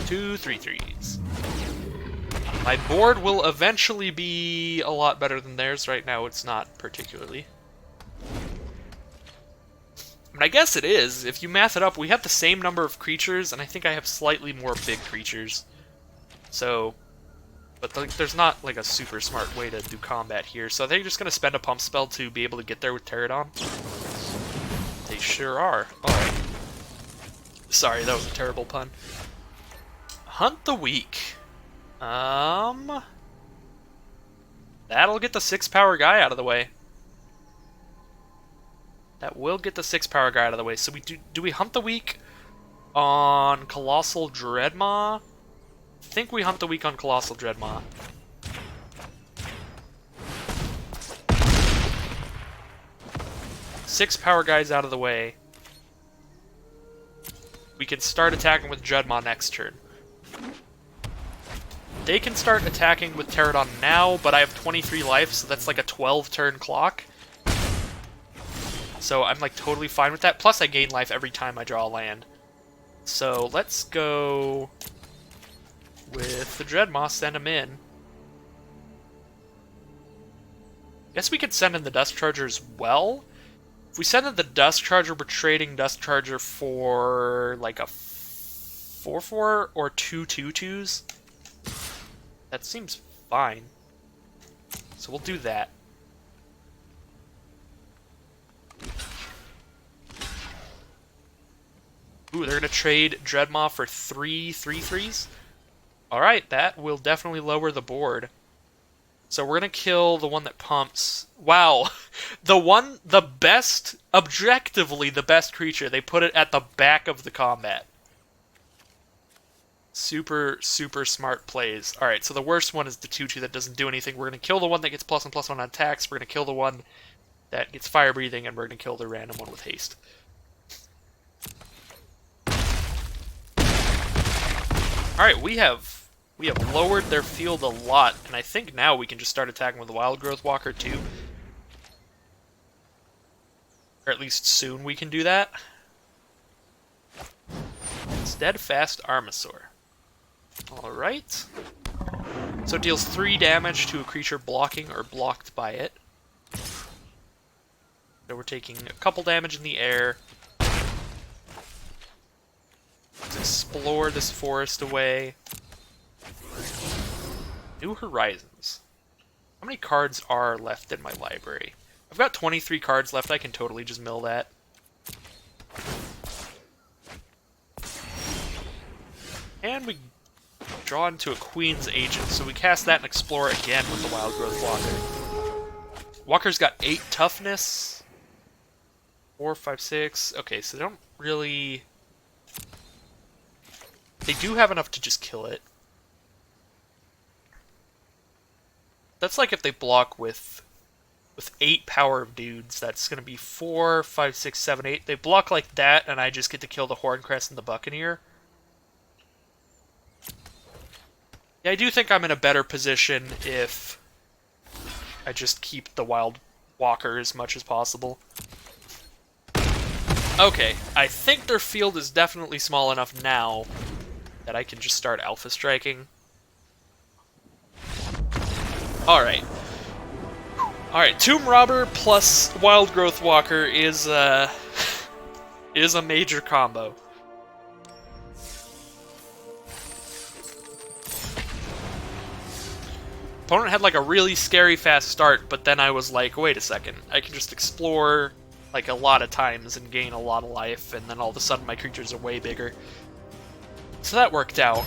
Two 3/3s. My board will eventually be a lot better than theirs. Right now it's not particularly. I mean, I guess it is. If you math it up, we have the same number of creatures, and I think I have slightly more big creatures. So, but there's not like a super smart way to do combat here. So they're just going to spend a pump spell to be able to get there with Pterodon. They sure are. Alright. Sorry, that was a terrible pun. Hunt the Weak. That'll get the 6-power guy out of the way. That will get the 6-power guy out of the way. So we do we Hunt the Weak on Colossal Dreadmaw? I think we Hunt the Weak on Colossal Dreadmaw. Six power guys out of the way. We can start attacking with Dreadmaw next turn. They can start attacking with Pterodon now, but I have 23 life, so that's like a 12-turn clock. So I'm like totally fine with that. Plus I gain life every time I draw a land. So let's go with the Dreadmaw, send him in. Guess we could send in the Dusk Charger as well. If we send in the Dusk Charger, we're trading Dusk Charger for like a 4/4 or 2 2/2s. That seems fine. So we'll do that. Ooh, they're going to trade Dreadmaw for 3 3/3s? Alright, that will definitely lower the board. So we're going to kill the one that pumps. Wow. Objectively the best creature. They put it at the back of the combat. Super, super smart plays. Alright, so the worst one is the 2/2 that doesn't do anything. We're going to kill the one that gets +1/+1 on attacks. We're going to kill the one that gets fire breathing, and we're going to kill the random one with haste. Alright, we have lowered their field a lot, and I think now we can just start attacking with the Wildgrowth Walker too. Or at least soon we can do that. Steadfast Armasaur. Alright. So it deals 3 damage to a creature blocking or blocked by it. So we're taking a couple damage in the air. Let's explore this forest away. New Horizons. How many cards are left in my library? I've got 23 cards left. I can totally just mill that. And we draw into a Queen's Agent, so we cast that and explore again with the Wildgrowth Walker. Walker's got 8 toughness. 4, 5, 6. Okay, so they don't really... They do have enough to just kill it. That's like if they block with 8 power of dudes. That's going to be 4, 5, 6, 7, 8. They block like that, and I just get to kill the Horncrest and the Buccaneer. Yeah, I do think I'm in a better position if I just keep the Wild Walker as much as possible. Okay, I think their field is definitely small enough now that I can just start Alpha Striking. Alright. Alright, Tomb Robber plus Wild Growth Walker is a major combo. Opponent had like a really scary fast start, but then I was like, wait a second, I can just explore like a lot of times and gain a lot of life, and then all of a sudden my creatures are way bigger. So that worked out,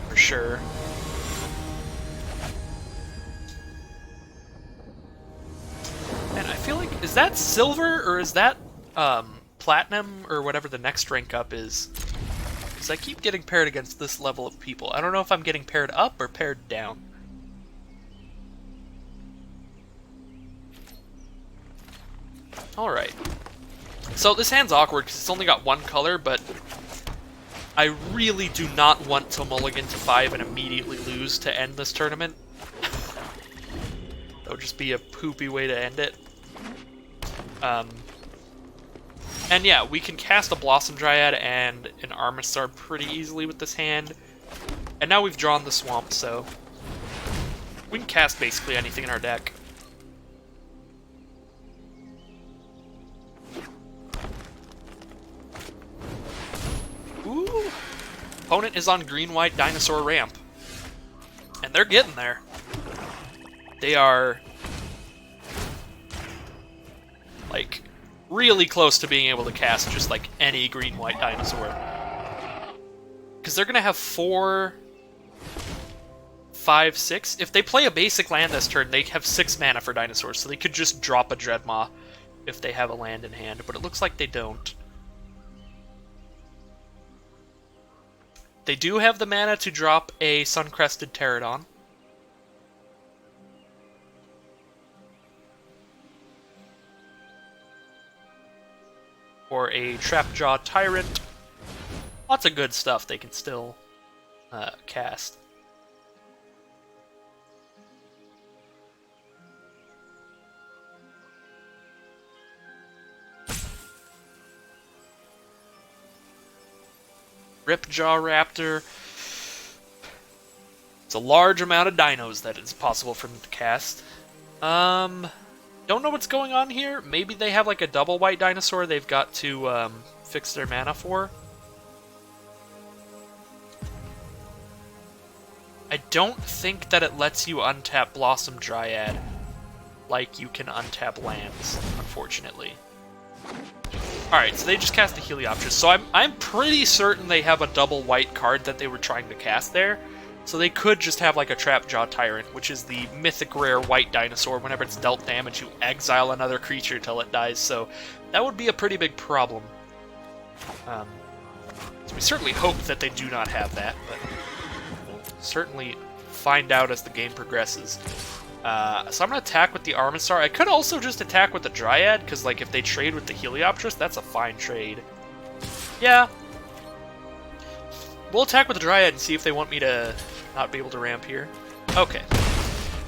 for sure. Man, I feel like, is that silver, or is that platinum, or whatever the next rank up is? Because I keep getting paired against this level of people. I don't know if I'm getting paired up or paired down. Alright. So this hand's awkward because it's only got one color, but I really do not want to mulligan to 5 and immediately lose to end this tournament. That would just be a poopy way to end it. And yeah, we can cast a Blossom Dryad and an Armistar pretty easily with this hand. And now we've drawn the Swamp, so we can cast basically anything in our deck. Ooh! Opponent is on green-white dinosaur ramp. And they're getting there. They are like really close to being able to cast just like any green-white dinosaur. Because they're going to have 4, 5, 6. If they play a basic land this turn, they have 6 mana for dinosaurs, so they could just drop a Dreadmaw if they have a land in hand, but it looks like they don't. They do have the mana to drop a Sun-Crested Pterodon. Or a Trapjaw Tyrant. Lots of good stuff they can still cast. Ripjaw Raptor. It's a large amount of dinos that it's possible for them to cast. Don't know what's going on here. Maybe they have like a double white dinosaur they've got to fix their mana for. I don't think that it lets you untap Blossom Dryad like you can untap lands, unfortunately. Alright, so they just cast the Helioptris. So I'm pretty certain they have a double white card that they were trying to cast there. So they could just have like a Trapjaw Tyrant, which is the mythic rare white dinosaur. Whenever it's dealt damage, you exile another creature till it dies. So that would be a pretty big problem. So we certainly hope that they do not have that, but we'll certainly find out as the game progresses. So I'm going to attack with the Armistar. I could also just attack with the Dryad, because like if they trade with the Helioptris, that's a fine trade. Yeah. We'll attack with the Dryad and see if they want me to not be able to ramp here. Okay.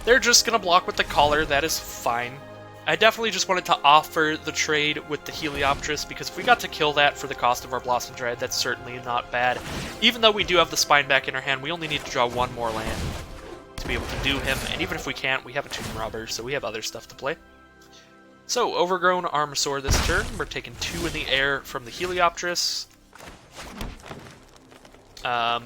They're just going to block with the Collar. That is fine. I definitely just wanted to offer the trade with the Helioptris, because if we got to kill that for the cost of our Blossom Dryad, that's certainly not bad. Even though we do have the Spine back in our hand, we only need to draw one more land to be able to do him, and even if we can't, we have a Tomb Robber, so we have other stuff to play. So, Overgrown Armasaur this turn. We're taking 2 in the air from the Helioptris.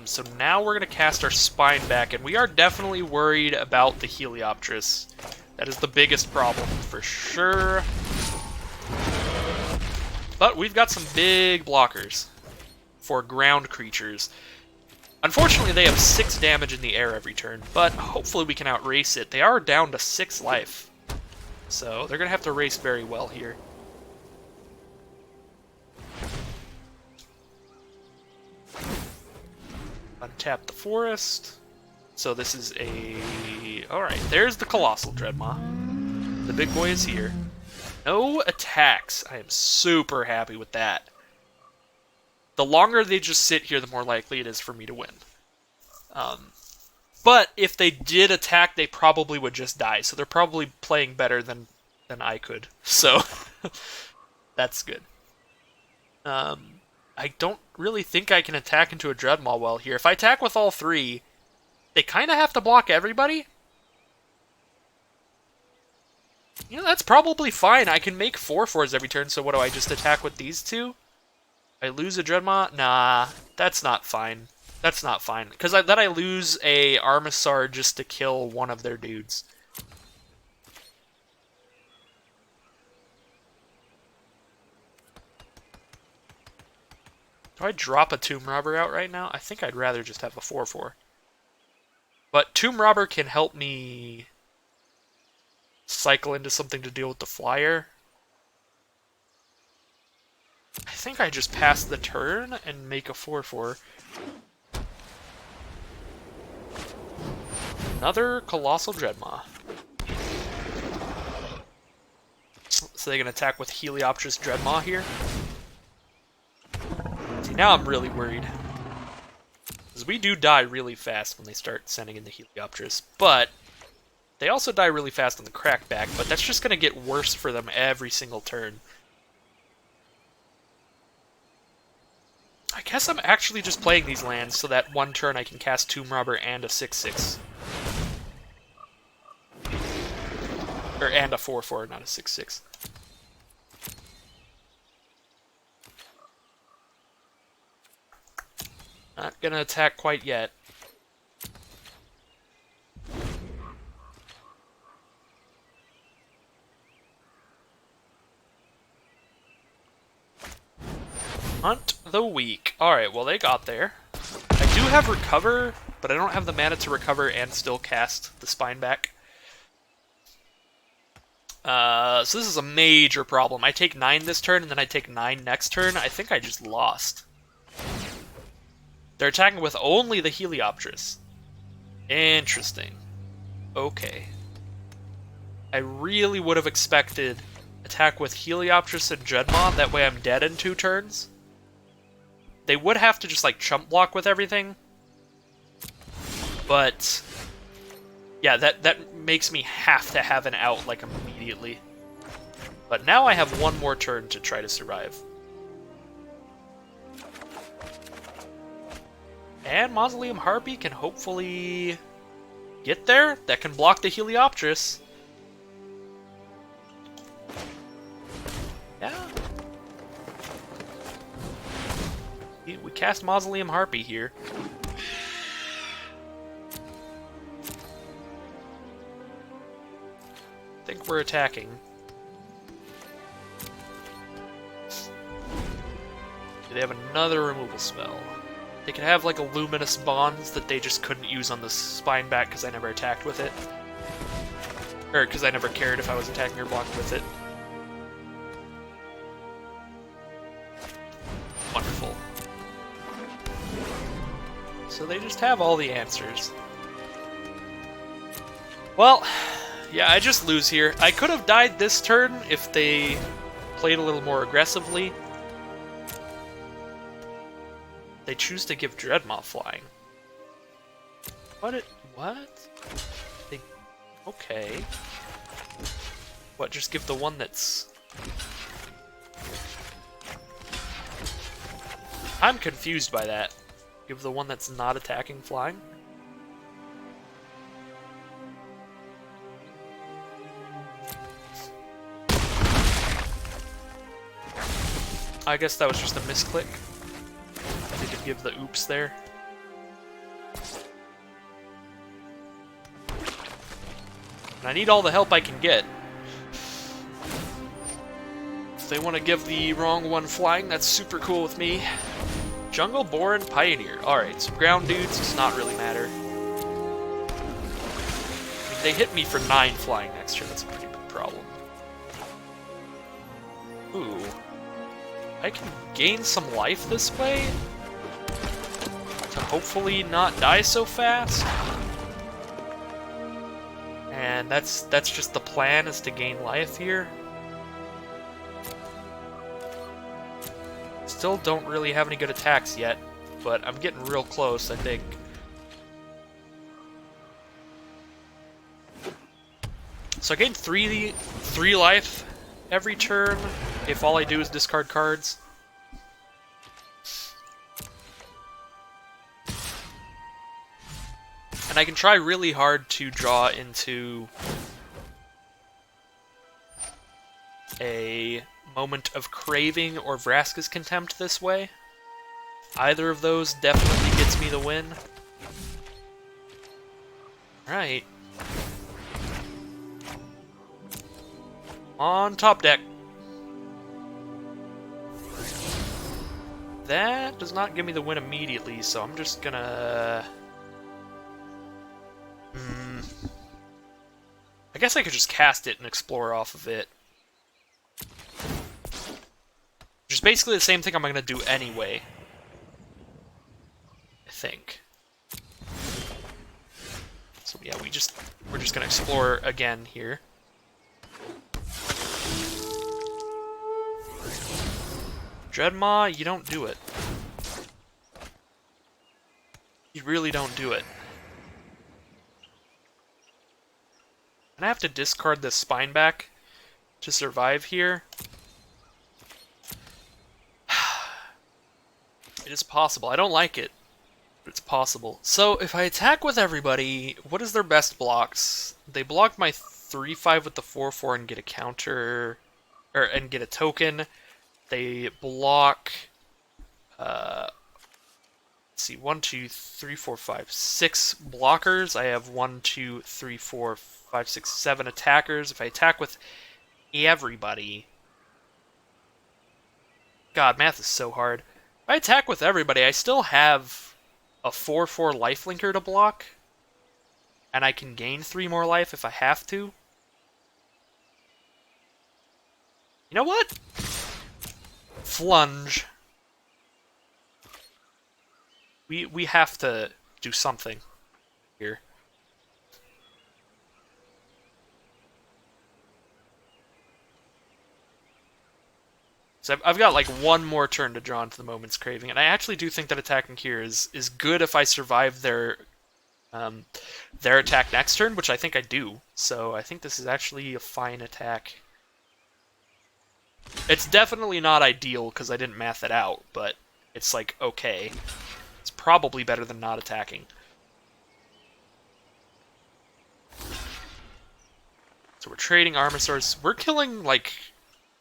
So now we're going to cast our Spine back, and we are definitely worried about the Helioptris. That is the biggest problem, for sure. But we've got some big blockers for ground creatures. Unfortunately, they have 6 damage in the air every turn, but hopefully we can outrace it. They are down to 6 life. So they're going to have to race very well here. Untap the forest. So this is a... Alright, there's the Colossal Dreadmaw. The big boy is here. No attacks. I am super happy with that. The longer they just sit here, the more likely it is for me to win. But if they did attack, they probably would just die. So they're probably playing better than I could. So that's good. I don't really think I can attack into a Dreadmaw well here. If I attack with all three, they kind of have to block everybody. You know, that's probably fine. I can make 4/4s every turn, so what do I just attack with these two? I lose a Dreadmaw? Nah, that's not fine. That's not fine. Because then I lose a Armisar just to kill one of their dudes. Do I drop a Tomb Robber out right now? I think I'd rather just have a 4/4. But Tomb Robber can help me cycle into something to deal with the flyer. I think I just pass the turn and make a 4/4. Another Colossal Dreadmaw. So they can attack with Helioptris Dreadmaw here. See, now I'm really worried. Because we do die really fast when they start sending in the Helioptris, but they also die really fast on the Crackback, but that's just going to get worse for them every single turn. I guess I'm actually just playing these lands so that one turn I can cast Tomb Robber and a 6/6. Or and a 4/4, not a 6/6. Not gonna attack quite yet. Hunt the Weak. Alright, well they got there. I do have Recover, but I don't have the mana to recover and still cast the Spineback. So this is a major problem. I take 9 this turn, and then I take 9 next turn. I think I just lost. They're attacking with only the Helioptris. Interesting. Okay. I really would have expected attack with Helioptris and Dreadmaw, that way I'm dead in 2 turns. They would have to just, like, chump block with everything. But yeah, that makes me have to have an out, like, immediately. But now I have one more turn to try to survive. And Mausoleum Harpy can hopefully get there. That can block the Helioptris. Yeah. We cast Mausoleum Harpy here. I think we're attacking. They have another removal spell. They could have like a Luminous Bonds that they just couldn't use on the Spineback because I never attacked with it. Or because I never cared if I was attacking or blocking with it. Wonderful. So they just have all the answers. Well, yeah, I just lose here. I could have died this turn if they played a little more aggressively. They choose to give Dreadmaw flying. What? They... Okay. What, just give the one that's... I'm confused by that. Give the one that's not attacking flying? I guess that was just a misclick. They could give the oops there. And I need all the help I can get. If they want to give the wrong one flying, that's super cool with me. Jungle Boar, Pioneer. Alright, so ground dudes does not really matter. I mean, they hit me for 9 flying next turn, that's a pretty big problem. Ooh. I can gain some life this way to hopefully not die so fast. And that's just the plan, is to gain life here. Still don't really have any good attacks yet, but I'm getting real close, I think. So I gain three life every turn if all I do is discard cards. And I can try really hard to draw into a Moment of Craving or Brassicas Contempt this way. Either of those definitely gets me the win. Alright. On top deck. That does not give me the win immediately, so I'm just gonna... I guess I could just cast it and explore off of it. Which is basically the same thing I'm gonna do anyway. I think. So yeah, we're just gonna explore again here. Dreadmaw, you don't do it. You really don't do it. And I have to discard the spine back to survive here. It is possible. I don't like it, but it's possible. So if I attack with everybody, what is their best blocks? They block my 3/5 with the 4/4 and get a counter, and get a token. They block, let's see, 1, 2, 3, 4, 5, 6 blockers. I have 1, 2, 3, 4, 5, 6, 7 attackers. If I attack with everybody... God, math is so hard. If I attack with everybody, I still have a 4/4 lifelinker to block. And I can gain 3 more life if I have to. You know what? Flunge. We have to do something here. So I've got like one more turn to draw into the Moment's Craving, and I actually do think that attacking here is good if I survive their attack next turn, which I think I do. So I think this is actually a fine attack. It's definitely not ideal because I didn't math it out, but it's like okay. It's probably better than not attacking. So we're trading Armosaurs. We're killing like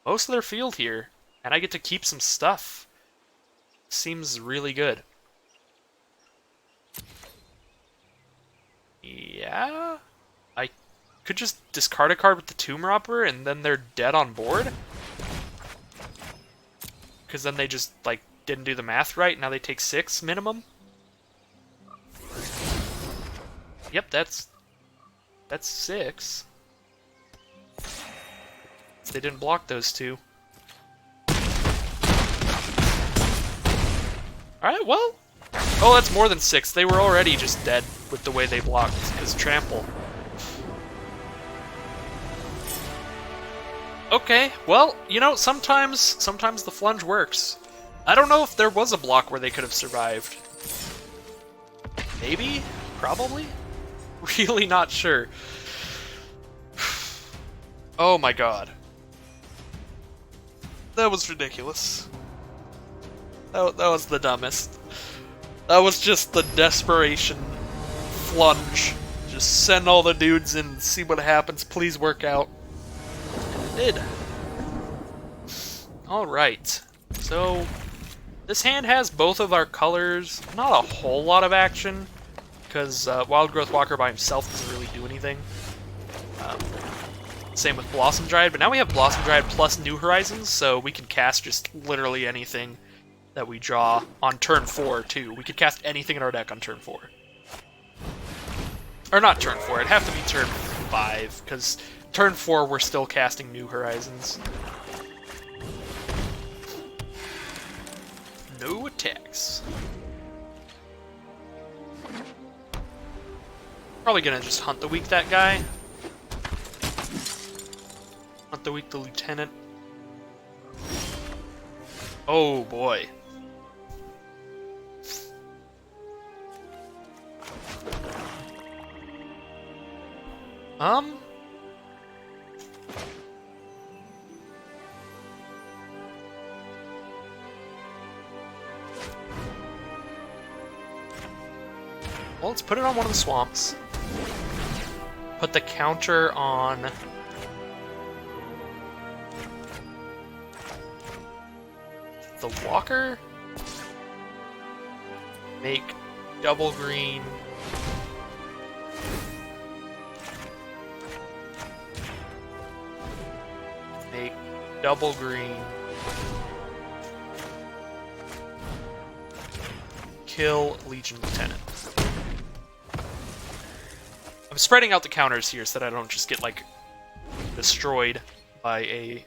most of their field here, and I get to keep some stuff. Seems really good. Yeah, I could just discard a card with the Tomb Robber, and then they're dead on board. Because then they just, like, didn't do the math right, now they take 6 minimum. Yep, that's 6. They didn't block those 2. Alright, well... Oh, that's more than 6. They were already just dead with the way they blocked, because trample. Okay, well, you know, sometimes the flunge works. I don't know if there was a block where they could have survived. Maybe? Probably? Really not sure. Oh my god. That was ridiculous. That was the dumbest. That was just the desperation flunge. Just send all the dudes in and see what happens. Please work out. Did. Alright, so this hand has both of our colors. Not a whole lot of action, because Wild Growth Walker by himself doesn't really do anything. Same with Blossom Dryad, but now we have Blossom Dryad plus New Horizons, so we can cast just literally anything that we draw on turn 4, too. We could cast anything in our deck on turn 4. Or not turn 4, it'd have to be turn 5, because turn 4 we're still casting New Horizons. No attacks. Probably gonna just hunt the weak that guy. Hunt the weak the lieutenant. Oh boy. Well, let's put it on one of the swamps. Put the counter on... the walker? Make double green. Make double green. Kill Legion Lieutenant. I'm spreading out the counters here so that I don't just get, like, destroyed by a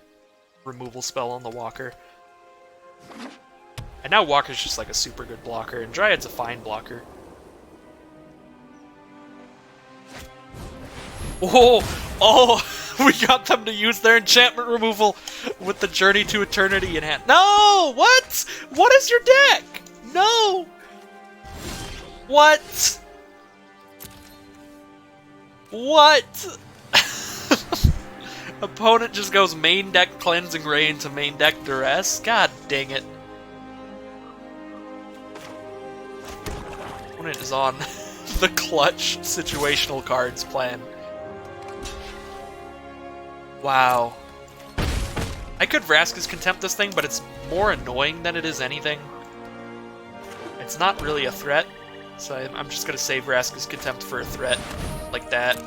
removal spell on the walker. And now Walker's just like a super good blocker, and Dryad's a fine blocker. Oh! Oh! We got them to use their enchantment removal with the Journey to Eternity in hand. No! What? What is your deck? No! What? What? Opponent just goes main deck Cleansing Ray into main deck Duress? God dang it. Opponent is on the clutch situational cards plan. Wow. I could Vraska's Contempt this thing, but it's more annoying than it is anything. It's not really a threat, so I'm just gonna save Vraska's Contempt for a threat like that.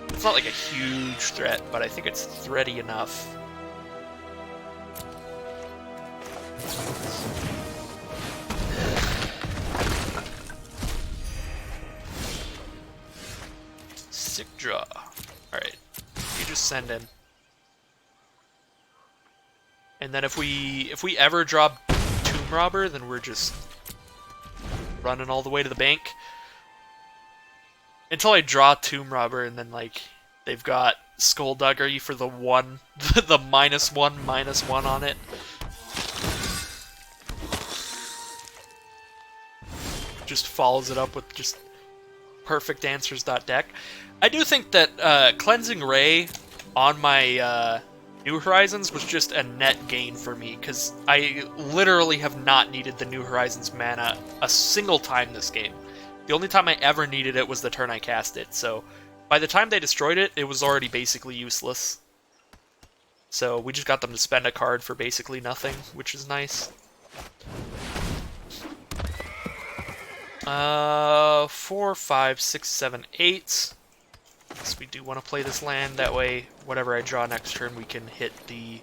It's not like a huge threat, but I think it's thready enough. Sick draw. Alright. You just send in. And then if we ever draw Tomb Robber, then we're just running all the way to the bank. Until I draw Tomb Robber, and then, like, they've got Skullduggery for the one, the -1/-1 on it. Just follows it up with just perfect answers.deck. I do think that Cleansing Ray on my New Horizons was just a net gain for me, because I literally have not needed the New Horizons mana a single time this game. The only time I ever needed it was the turn I cast it, so by the time they destroyed it, it was already basically useless. So we just got them to spend a card for basically nothing, which is nice. 4, 5, 6, 7, 8. Yes, we do want to play this land, that way whatever I draw next turn we can hit the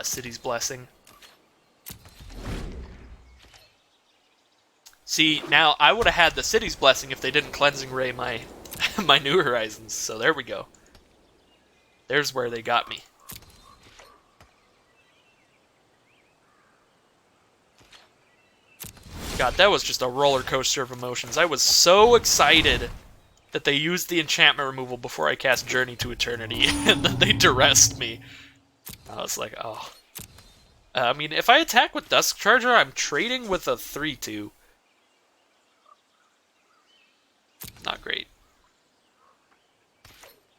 City's Blessing. See, now I would have had the City's Blessing if they didn't Cleansing Ray my my New Horizons, so there we go. There's where they got me. God, that was just a roller coaster of emotions. I was so excited that they used the enchantment removal before I cast Journey to Eternity, and then they duressed me. I was like, oh. I mean, if I attack with Dusk Charger, I'm trading with a 3/2. Not great.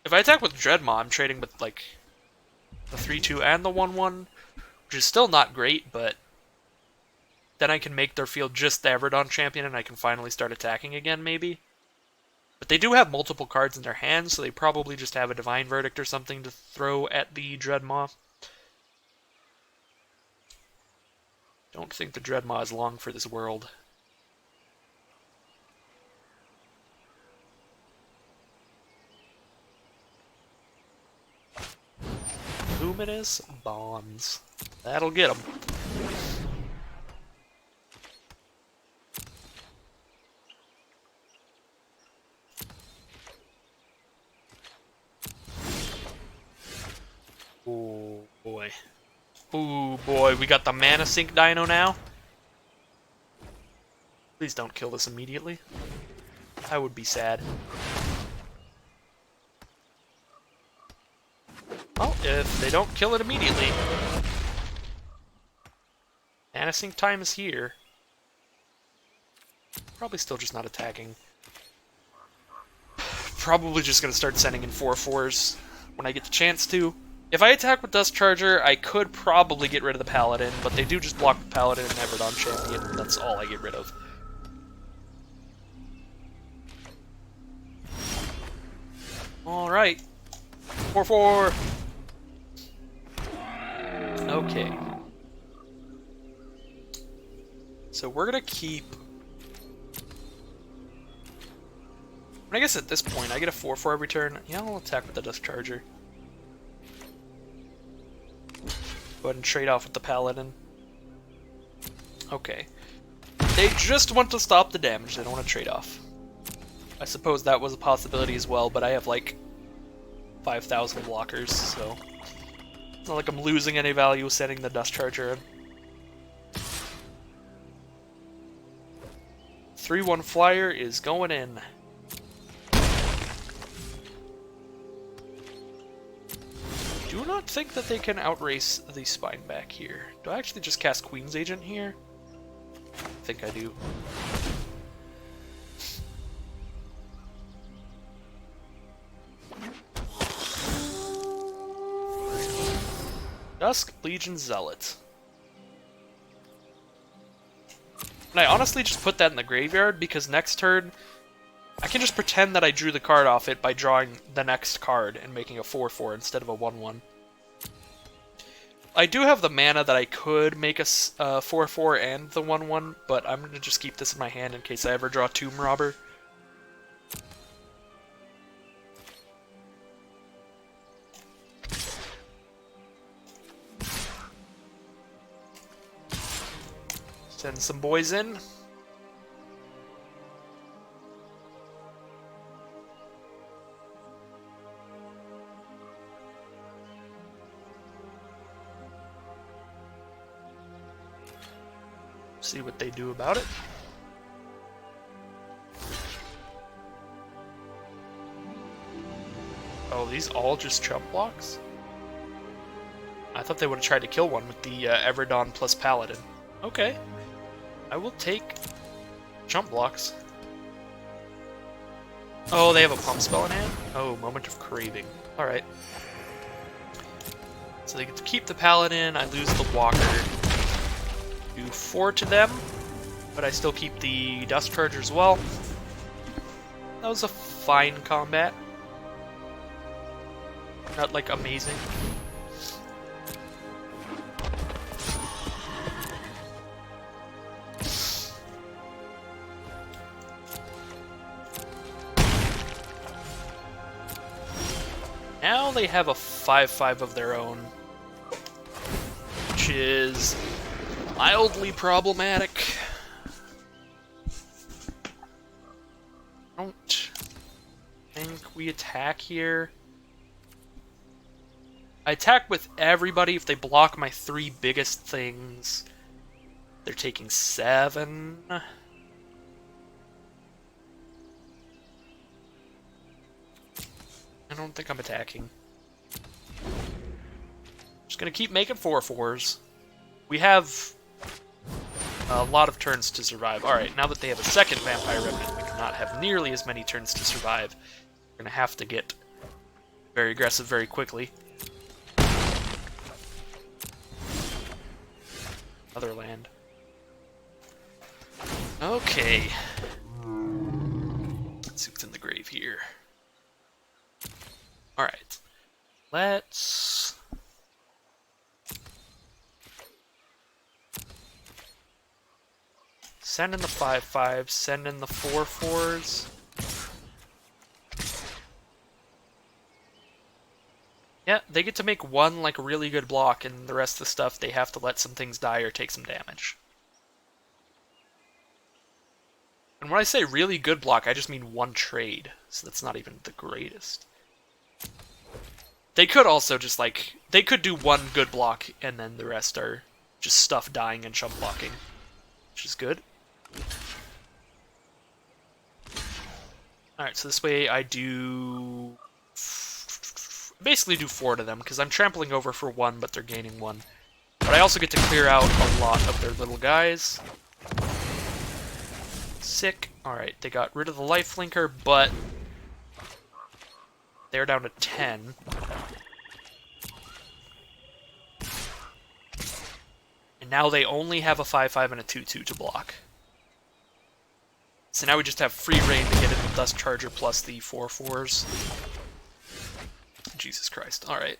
If I attack with Dreadmaw, I'm trading with, like, the 3/2 and the 1/1, which is still not great, but then I can make their field just the Everdon champion, and I can finally start attacking again, maybe. But they do have multiple cards in their hands, so they probably just have a Divine Verdict or something to throw at the Dreadmaw. Don't think the Dreadmaw is long for this world. Luminous Bonds. That'll get them. Oh boy. Ooh boy, we got the Mana Sink Dino now. Please don't kill this immediately. I would be sad. Well, if they don't kill it immediately... Mana Sync time is here. Probably still just not attacking. Probably just going to start sending in 4/4s when I get the chance to. If I attack with Dust Charger, I could probably get rid of the Paladin, but they do just block the Paladin and Everdon Champion, and that's all I get rid of. Alright. 4/4! Okay. So we're gonna keep... I guess at this point, I get a 4/4 every turn. Yeah, I'll attack with the Dust Charger. Go ahead and trade off with the Paladin. Okay. They just want to stop the damage, they don't want to trade off. I suppose that was a possibility as well, but I have like 5,000 blockers, so it's not like I'm losing any value sending the Dust Charger in. 3/1 Flyer is going in. Do not think that they can outrace the Spine back here. Do I actually just cast Queen's Agent here? I think I do. Dusk Legion Zealot. And I honestly just put that in the graveyard because next turn I can just pretend that I drew the card off it by drawing the next card and making a 4/4 instead of a 1/1. I do have the mana that I could make a 4/4 and the 1/1, but I'm going to just keep this in my hand in case I ever draw Tomb Robber. Send some boys in. See what they do about it. Oh, these all just chump blocks? I thought they would have tried to kill one with the Everdon plus Paladin. Okay. I will take chump blocks. Oh, they have a pump spell in hand? Oh, Moment of Craving. Alright. So they get to keep the Paladin, I lose the Walker. Do 4 to them, but I still keep the Dust Charger as well. That was a fine combat. Not, like, amazing. Now they have a 5/5 of their own, which is mildly problematic. I don't think we attack here. I attack with everybody if they block my 3 biggest things. They're taking 7. I don't think I'm attacking. Just gonna keep making 4/4s. We have a lot of turns to survive. Alright, now that they have a second Vampire Remnant, we cannot have nearly as many turns to survive. We're gonna have to get very aggressive very quickly. Other land. Okay. Let's see what's in the grave here. Alright. Let's... send in the 5/5s, send in the 4/4s. Yeah, they get to make one, like, really good block, and the rest of the stuff, they have to let some things die or take some damage. And when I say really good block, I just mean one trade, so that's not even the greatest. They could also just, like, they could do one good block, and then the rest are just stuff dying and chump blocking, which is good. Alright, so this way I do... basically do 4 to them, because I'm trampling over for 1, but they're gaining 1. But I also get to clear out a lot of their little guys. Sick. Alright, they got rid of the lifelinker, but they're down to 10. And now they only have a 5/5 and a 2/2 to block. So now we just have free reign to get in the Dust Charger plus the 4/4s. Jesus Christ. Alright.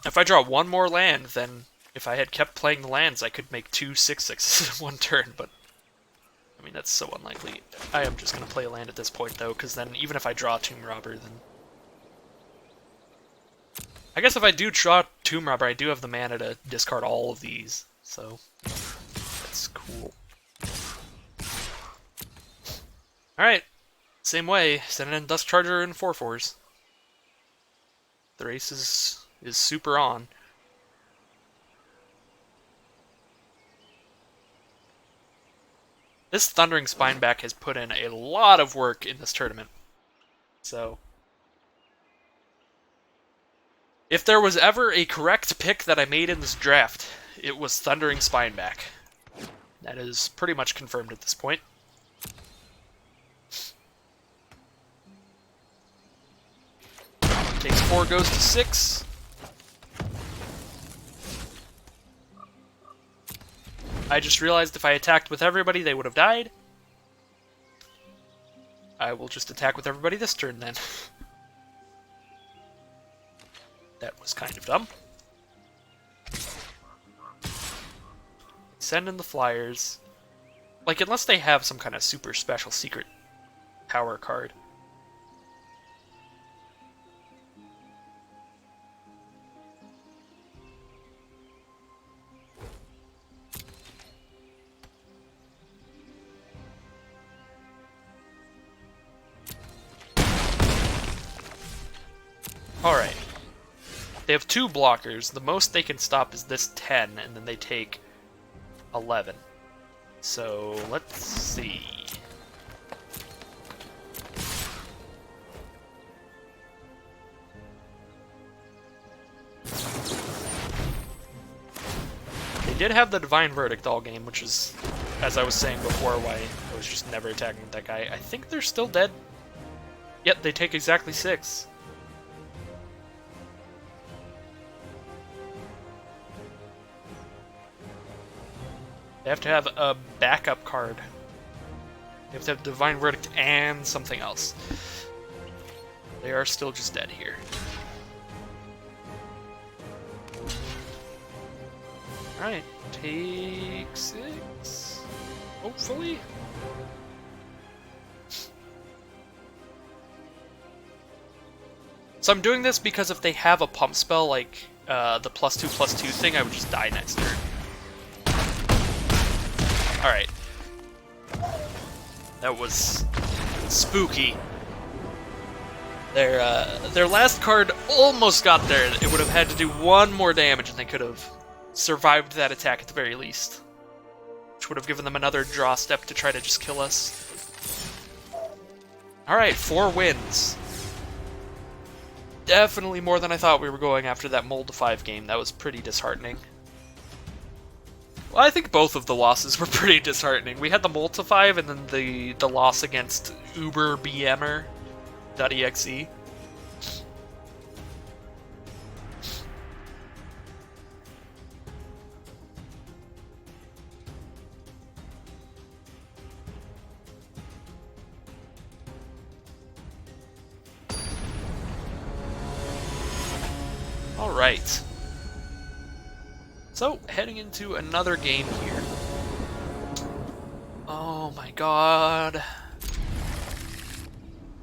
If I draw one more land, then if I had kept playing the lands, I could make 2 6/6s in one turn, but I mean, that's so unlikely. I am just going to play a land at this point, though, because then even if I draw Tomb Robber, then... I guess if I do draw Tomb Robber, I do have the mana to discard all of these, so that's cool. Alright, same way, send in Dust Charger and 4/4s. The race is super on. This Thundering Spineback has put in a lot of work in this tournament. So, if there was ever a correct pick that I made in this draft, it was Thundering Spineback. That is pretty much confirmed at this point. Takes 4, goes to 6. I just realized if I attacked with everybody, they would have died. I will just attack with everybody this turn, then. That was kind of dumb. Send in the flyers. Like, unless they have some kind of super special secret power card. Alright. They have 2 blockers. The most they can stop is this 10, and then they take 11. So, let's see. They did have the Divine Verdict all game, which is, as I was saying before, why I was just never attacking with that guy. I think they're still dead. Yep, they take exactly 6. They have to have a backup card. They have to have Divine Verdict and something else. They are still just dead here. Alright, take 6. Hopefully. So I'm doing this because if they have a pump spell like the +2/+2 thing, I would just die next turn. Alright. That was spooky. Their last card almost got there. It would have had to do 1 more damage and they could have survived that attack at the very least. Which would have given them another draw step to try to just kill us. Alright, 4 wins. Definitely more than I thought we were going after that Mold to 5 game. That was pretty disheartening. Well, I think both of the losses were pretty disheartening. We had the Mold to 5 and then the loss against Uber BMer.exe. Alright. So, heading into another game here. Oh my god.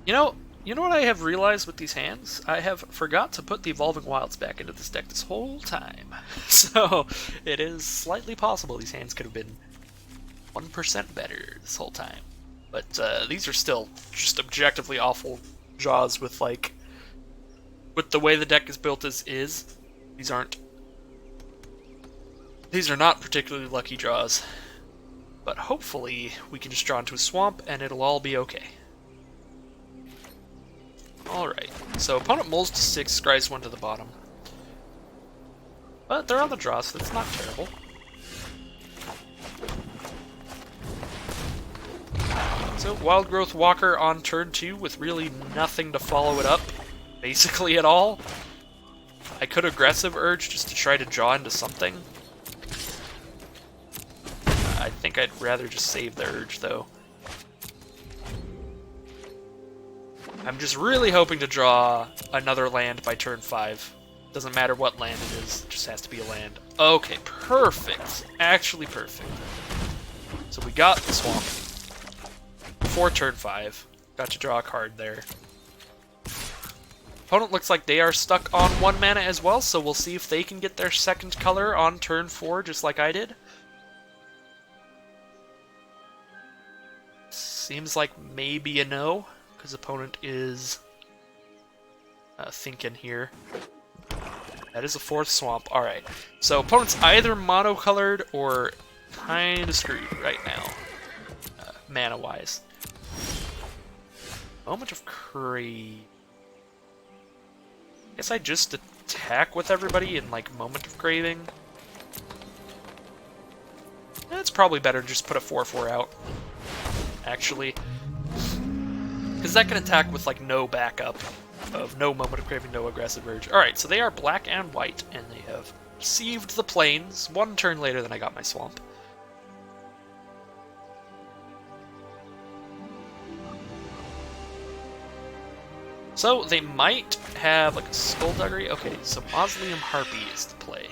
You know what I have realized with these hands? I have forgot to put the Evolving Wilds back into this deck this whole time. So, it is slightly possible these hands could have been 1% better this whole time. But these are still just objectively awful draws with, like, with the way the deck is built as is. These are not particularly lucky draws. But hopefully we can just draw into a swamp and it'll all be okay. Alright, so opponent mulls to 6, scries 1 to the bottom. But they're on the draw, so that's not terrible. So, Wild Growth Walker on turn 2 with really nothing to follow it up, basically at all. I could Aggressive Urge just to try to draw into something. I think I'd rather just save the Urge, though. I'm just really hoping to draw another land by turn 5. Doesn't matter what land it is, it just has to be a land. Okay, perfect. Actually perfect. So we got the swamp. Before turn 5. Got to draw a card there. Opponent looks like they are stuck on 1 mana as well, so we'll see if they can get their second color on turn 4, just like I did. Seems like maybe a no, because opponent is thinking here. That is a 4th swamp. Alright, so opponent's either monocolored or kind of screwed right now, mana-wise. Moment of Crave. Guess I just attack with everybody in, like, Moment of Craving. It's probably better to just put a 4/4 out, actually. Because that can attack with, like, no backup of no Moment of Craving, no Aggressive Urge. Alright, so they are black and white, and they have received the plains 1 turn later than I got my swamp. So, they might have, like, a Skullduggery. Okay, so Mausoleum Harpy is the play.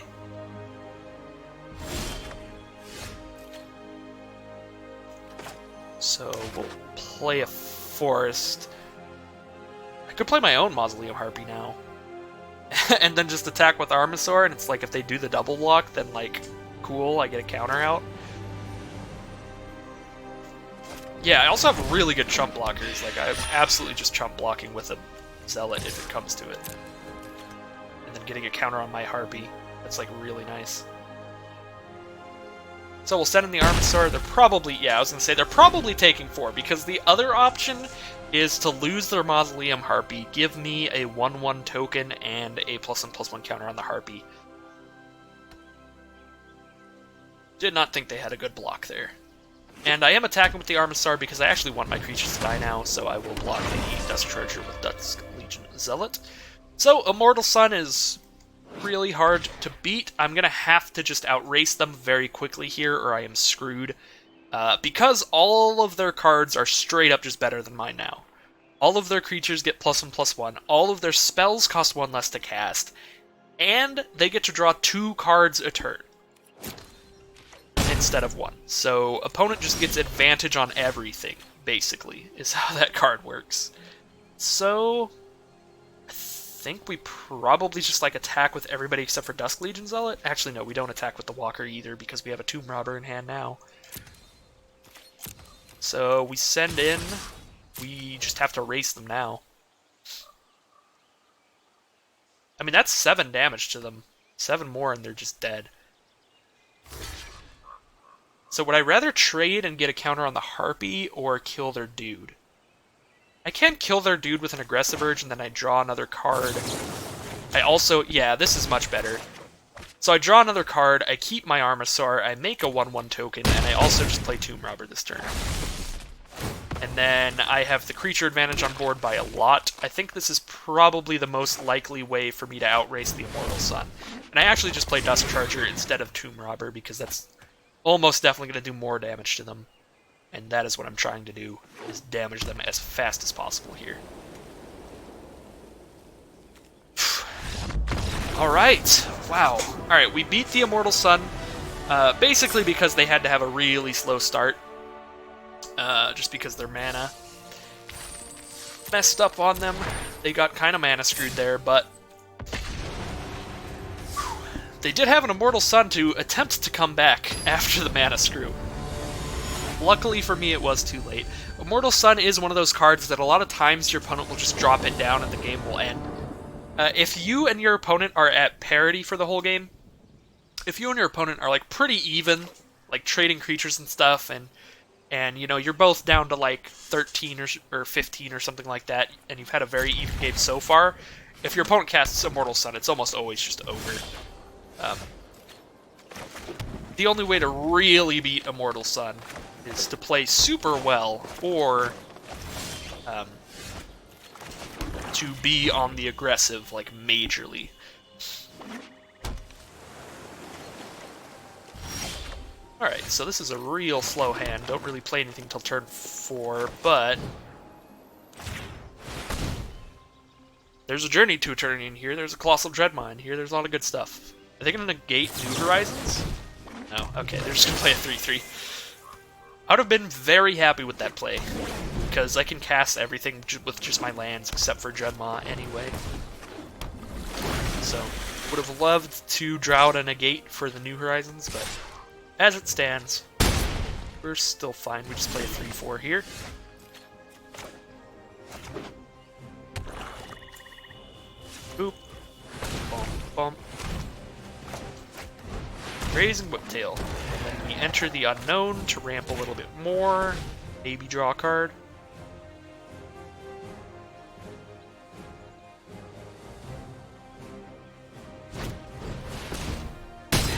So, we'll play a Forest. I could play my own Mausoleum Harpy now. And then just attack with Armasaur, and it's like, if they do the double block, then, like, cool, I get a counter out. Yeah, I also have really good chump blockers. Like, I'm absolutely just chump blocking with a Zealot if it comes to it. And then getting a counter on my Harpy. That's, like, really nice. So we'll send in the Armasaur. They're probably, yeah, I was going to say, they're probably taking 4, because the other option is to lose their Mausoleum Harpy, give me a 1/1 token, and a +1/+1 counter on the Harpy. Did not think they had a good block there. And I am attacking with the Armasaur because I actually want my creatures to die now, so I will block the Dusk Charger with Dusk Legion Zealot. So, Immortal Sun is really hard to beat. I'm going to have to just outrace them very quickly here, or I am screwed. Because all of their cards are straight up just better than mine now. All of their creatures get +1/+1, all of their spells cost 1 less to cast, and they get to draw 2 cards a turn instead of 1. So opponent just gets advantage on everything, basically, is how that card works. So I think we probably just like attack with everybody except for Dusk Legion Zealot. Actually, no, we don't attack with the Walker either because we have a Tomb Robber in hand now. So we send in, we just have to race them now. I mean, that's 7 damage to them. 7 more and they're just dead. So would I rather trade and get a counter on the Harpy, or kill their dude? I can kill their dude with an Aggressive Urge, and then I draw another card. I also, yeah, this is much better. So I draw another card, I keep my Armasaur, I make a 1/1 token, and I also just play Tomb Robber this turn. And then I have the creature advantage on board by a lot. I think this is probably the most likely way for me to outrace the Immortal Sun. And I actually just play Dusk Charger instead of Tomb Robber, because that's almost definitely going to do more damage to them. And that is what I'm trying to do, is damage them as fast as possible here. Alright, wow. Alright, we beat the Immortal Sun, basically because they had to have a really slow start. Just because their mana messed up on them. They got kind of mana screwed there, but they did have an Immortal Sun to attempt to come back after the mana screw. Luckily for me, it was too late. Immortal Sun is one of those cards that a lot of times your opponent will just drop it down and the game will end. If you and your opponent are at parity for the whole game, if you and your opponent are like pretty even, like trading creatures and stuff, and you know, you're both down to like 13 or 15 or something like that, and you've had a very even game so far. If your opponent casts Immortal Sun, it's almost always just over. The only way to really beat Immortal Sun is to play super well, or to be on the aggressive, like, majorly. Alright, so this is a real slow hand. Don't really play anything till turn 4, but there's a Journey to Eternity in here, there's a Colossal Dreadmaw in here, there's a lot of good stuff. Are they going to negate New Horizons? No, okay, they're just going to play a 3/3. I would have been very happy with that play, because I can cast everything with just my lands except for Dreadmaw anyway. So, would have loved to draw out a negate for the New Horizons, but as it stands, we're still fine. We just play a 3/4 here. Boop. Bump, bump. Raising Whiptail. And then we enter the unknown to ramp a little bit more. Maybe draw a card.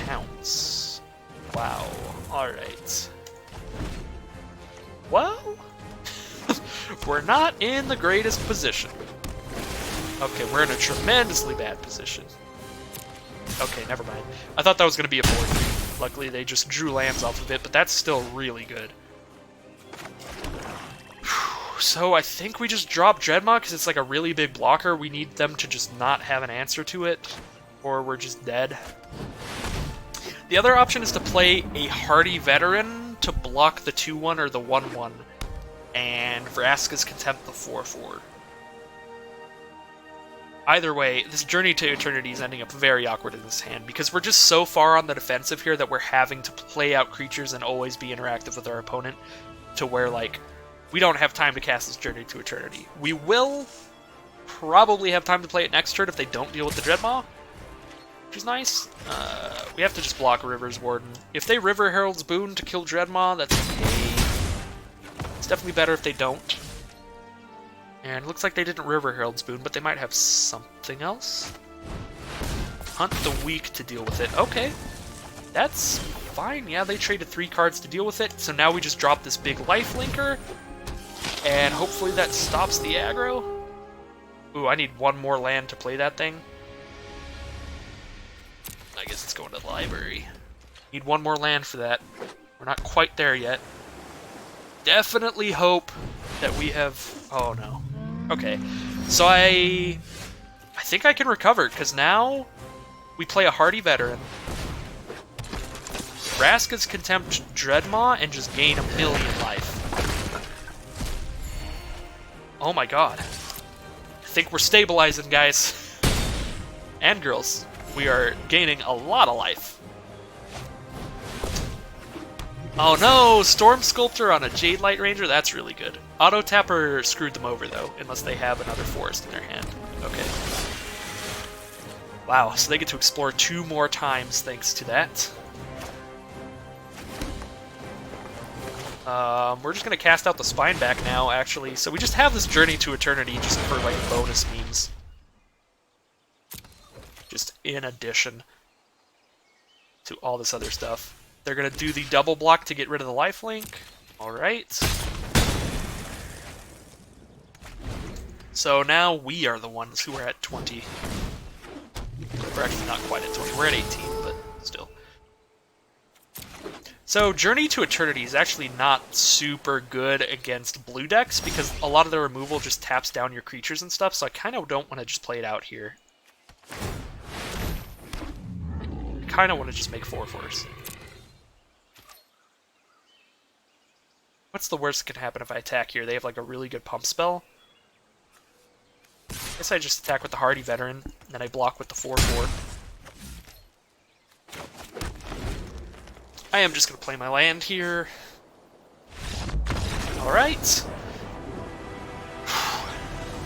Pounce. Wow. Alright. Well, we're not in the greatest position. Okay, we're in a tremendously bad position. Okay, never mind. I thought that was going to be a 4/3. Luckily, they just drew lands off of it, but that's still really good. So I think we just drop Dreadmaw because it's like a really big blocker. We need them to just not have an answer to it, or we're just dead. The other option is to play a Hardy Veteran to block the 2/1 or the 1/1, and Brassicas Contempt the 4/4. Either way, this Journey to Eternity is ending up very awkward in this hand, because we're just so far on the defensive here that we're having to play out creatures and always be interactive with our opponent, to where, like, we don't have time to cast this Journey to Eternity. We will probably have time to play it next turn if they don't deal with the Dreadmaw, which is nice. We have to just block River's Warden. If they River Herald's Boon to kill Dreadmaw, that's okay. It's definitely better if they don't. And it looks like they didn't River Herald's Boon, but they might have something else. Hunt the Weak to deal with it. Okay. That's fine. Yeah, they traded 3 cards to deal with it, so now we just drop this big lifelinker, and hopefully that stops the aggro. Ooh, I need 1 more land to play that thing. I guess it's going to the library. Need 1 more land for that. We're not quite there yet. Definitely hope that we have... Oh, no. Okay. So I think I can recover, because now we play a Hardy Veteran, Brassicas Contempt Dreadmaw, and just gain 1,000,000 life. Oh my god. I think we're stabilizing, guys. And girls. We are gaining a lot of life. Oh no! Storm Sculptor on a Jade Light Ranger? That's really good. Auto Tapper screwed them over, though, unless they have another forest in their hand. Okay. Wow, so they get to explore 2 more times thanks to that. We're just going to cast out the Spineback now, actually. So we just have this Journey to Eternity just for, like, bonus memes. Just in addition to all this other stuff. They're going to do the double block to get rid of the lifelink. Alright. So now we are the ones who are at 20. We're actually not quite at 20. We're at 18, but still. So Journey to Eternity is actually not super good against blue decks, because a lot of the removal just taps down your creatures and stuff, so I kind of don't want to just play it out here. I kind of want to just make 4/4s. What's the worst that can happen if I attack here? They have like a really good pump spell. I guess I just attack with the Hardy Veteran, and then I block with the 4/4. I am just going to play my land here. Alright.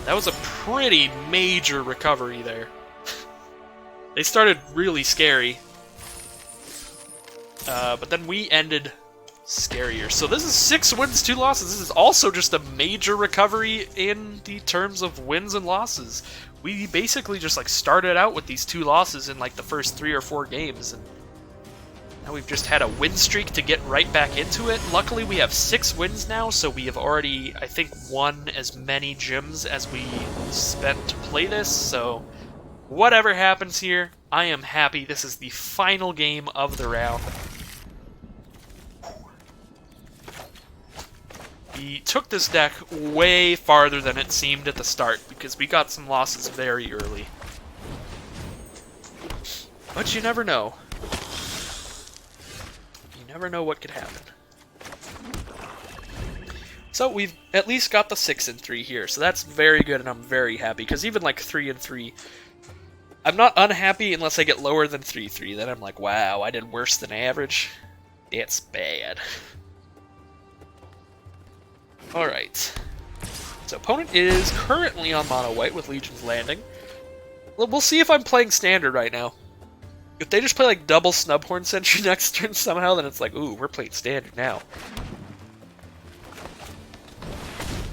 That was a pretty major recovery there. They started really scary. But then we ended scarier. So this is 6 wins, 2 losses. This is also just a major recovery in the terms of wins and losses. We basically just like started out with these 2 losses in like the first 3 or 4 games, and now we've just had a win streak to get right back into it. Luckily we have 6 wins now, so we have already, I think, won as many gyms as we spent to play this, so whatever happens here, I am happy. This is the final game of the round. We took this deck way farther than it seemed at the start, because we got some losses very early. But you never know. You never know what could happen. So we've at least got the 6-3 here, so that's very good, and I'm very happy, because even like 3-3, I'm not unhappy unless I get lower than 3-3. Then I'm like, wow, I did worse than average. It's bad. Alright. So opponent is currently on mono white with Legion's Landing. We'll see if I'm playing standard right now. If they just play like double Snubhorn Sentry next turn somehow, then it's like, ooh, we're playing standard now.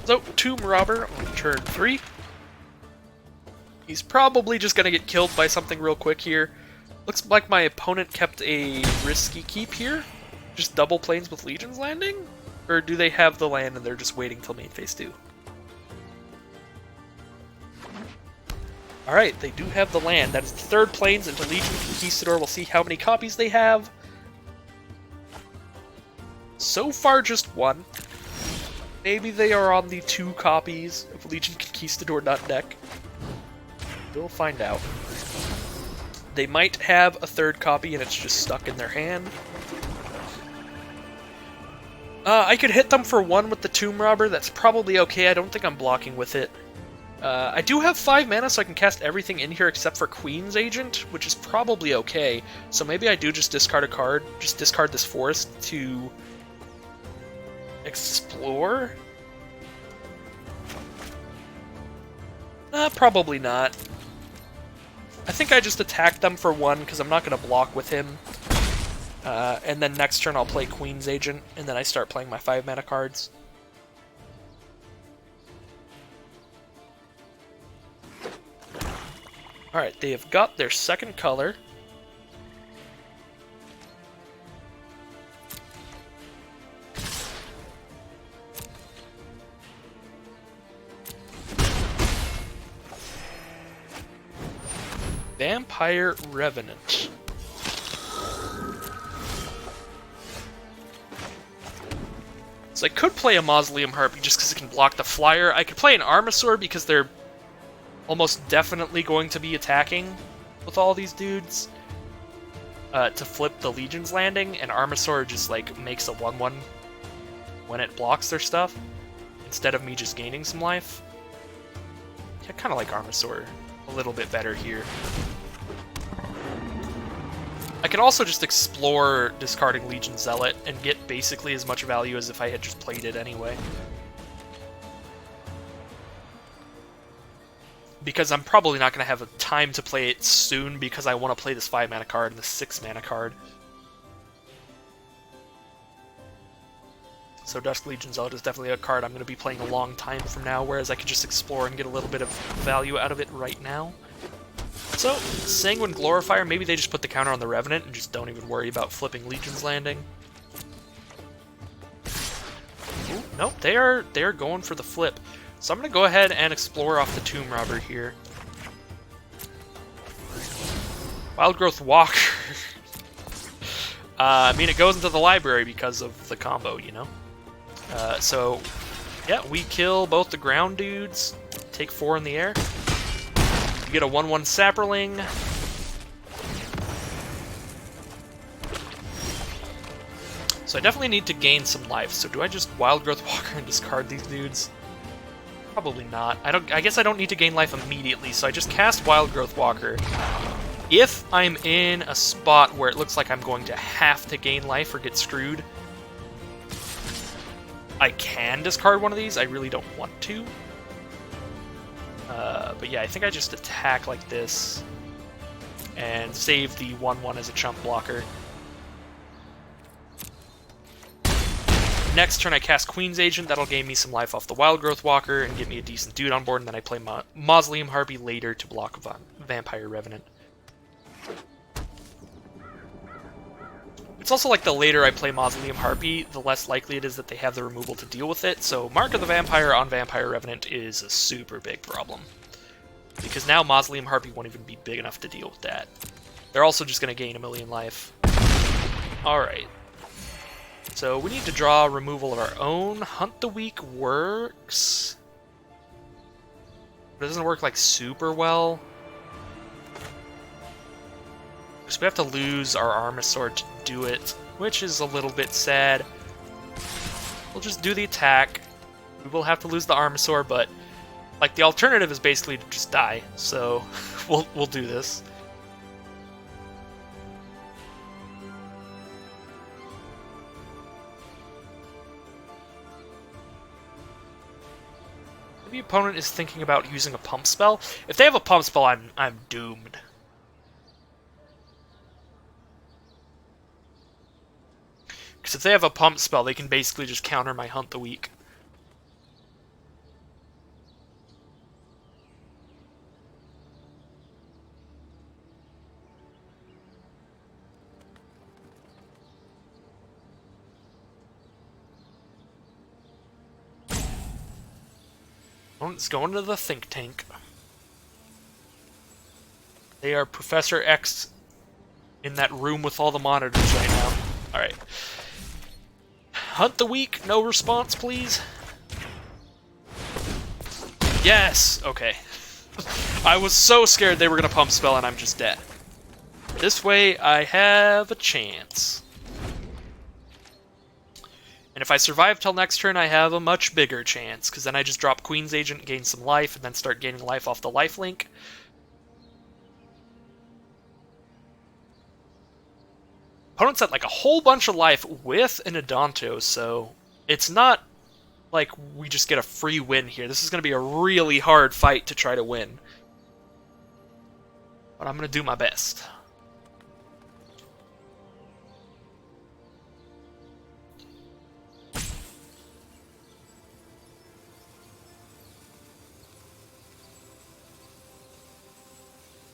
So, Tomb Robber on turn 3. He's probably just gonna get killed by something real quick here. Looks like my opponent kept a risky keep here. Just double planes with Legion's Landing? Or do they have the land and they're just waiting till main phase 2? Alright, they do have the land. That is the 3rd planes into Legion Conquistador. We'll see how many copies they have. So far, just 1. Maybe they are on the 2 copies of Legion Conquistador deck. We'll find out. They might have a 3rd copy and it's just stuck in their hand. I could hit them for 1 with the Tomb Robber. That's probably okay. I don't think I'm blocking with it. I do have 5 mana, so I can cast everything in here except for Queen's Agent, which is probably okay. So maybe I do just discard a card. Just discard this forest to explore? Probably not. I think I just attack them for 1 because I'm not going to block with him. And then next turn I'll play Queen's Agent, and then I start playing my 5 mana cards. Alright, they have got their 2nd color. Vampire Revenant. So I could play a Mausoleum Harpy just because it can block the flyer. I could play an Armasaur because they're almost definitely going to be attacking with all these dudes to flip the Legion's Landing, and Armasaur just like makes a 1/1 when it blocks their stuff instead of me just gaining some life. I kind of like Armasaur a little bit better here. I could also just explore discarding Legion Zealot and get basically as much value as if I had just played it anyway. Because I'm probably not going to have a time to play it soon because I want to play this 5 mana card and this 6 mana card. So Dusk Legion Zealot is definitely a card I'm going to be playing a long time from now, whereas I could just explore and get a little bit of value out of it right now. So, Sanguine Glorifier, maybe they just put the counter on the Revenant and just don't even worry about flipping Legion's Landing. Ooh, nope, they are going for the flip. So I'm going to go ahead and explore off the Tomb Robber here. Wild Growth Walker. I mean, it goes into the library because of the combo, you know? So, yeah, we kill both the ground dudes, take 4 in the air. You get a 1/1 Sapperling. So I definitely need to gain some life. So do I just Wild Growth Walker and discard these dudes? Probably not. I guess I don't need to gain life immediately, so I just cast Wild Growth Walker. If I'm in a spot where it looks like I'm going to have to gain life or get screwed, I can discard one of these. I really don't want to. But yeah, I think I just attack like this and save the 1/1 as a chump blocker. next turn I cast Queen's Agent, that'll gain me some life off the Wild Growth Walker and get me a decent dude on board, and then I play Mausoleum Harpy later to block a Vampire Revenant. It's also like the later I play Mausoleum Harpy, the less likely it is that they have the removal to deal with it, so Mark of the Vampire on Vampire Revenant is a super big problem. Because now Mausoleum Harpy won't even be big enough to deal with that. They're also just going to gain 1,000,000 life. Alright. So we need to draw removal of our own. Hunt the Weak works. But it doesn't work like super well. Because we have to lose our Armasaur to do it, which is a little bit sad. We'll just do the attack. We will have to lose the Armasaur, but like the alternative is basically to just die. So we'll do this. Maybe opponent is thinking about using a pump spell. If they have a pump spell, I'm doomed. Because if they have a pump spell, they can basically just counter my Hunt the Weak. Opponent's going to the think tank. They are Professor X in that room with all the monitors right now. Alright. Hunt the Weak, no response, please. Yes! Okay. I was so scared they were going to pump spell and I'm just dead. This way, I have a chance. And if I survive till next turn, I have a much bigger chance, because then I just drop Queen's Agent, gain some life, and then start gaining life off the lifelink. Opponent's at like a whole bunch of life with an Odonto, so it's not like we just get a free win here. This is going to be a really hard fight to try to win. But I'm going to do my best.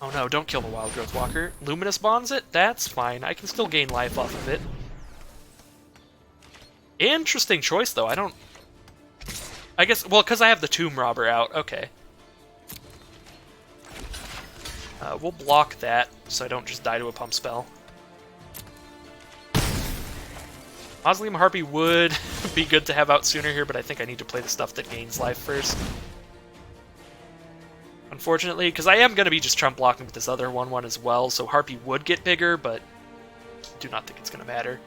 Oh no, don't kill the Wild Growth Walker. Luminous Bonds it? That's fine. I can still gain life off of it. Interesting choice, though. I guess, well, because I have the Tomb Robber out. Okay. We'll block that, so I don't just die to a pump spell. Mausoleum Harpy would be good to have out sooner here, but I think I need to play the stuff that gains life first. Unfortunately, because I am going to be just trump blocking with this other 1/1 as well, so Harpy would get bigger, but do not think it's going to matter.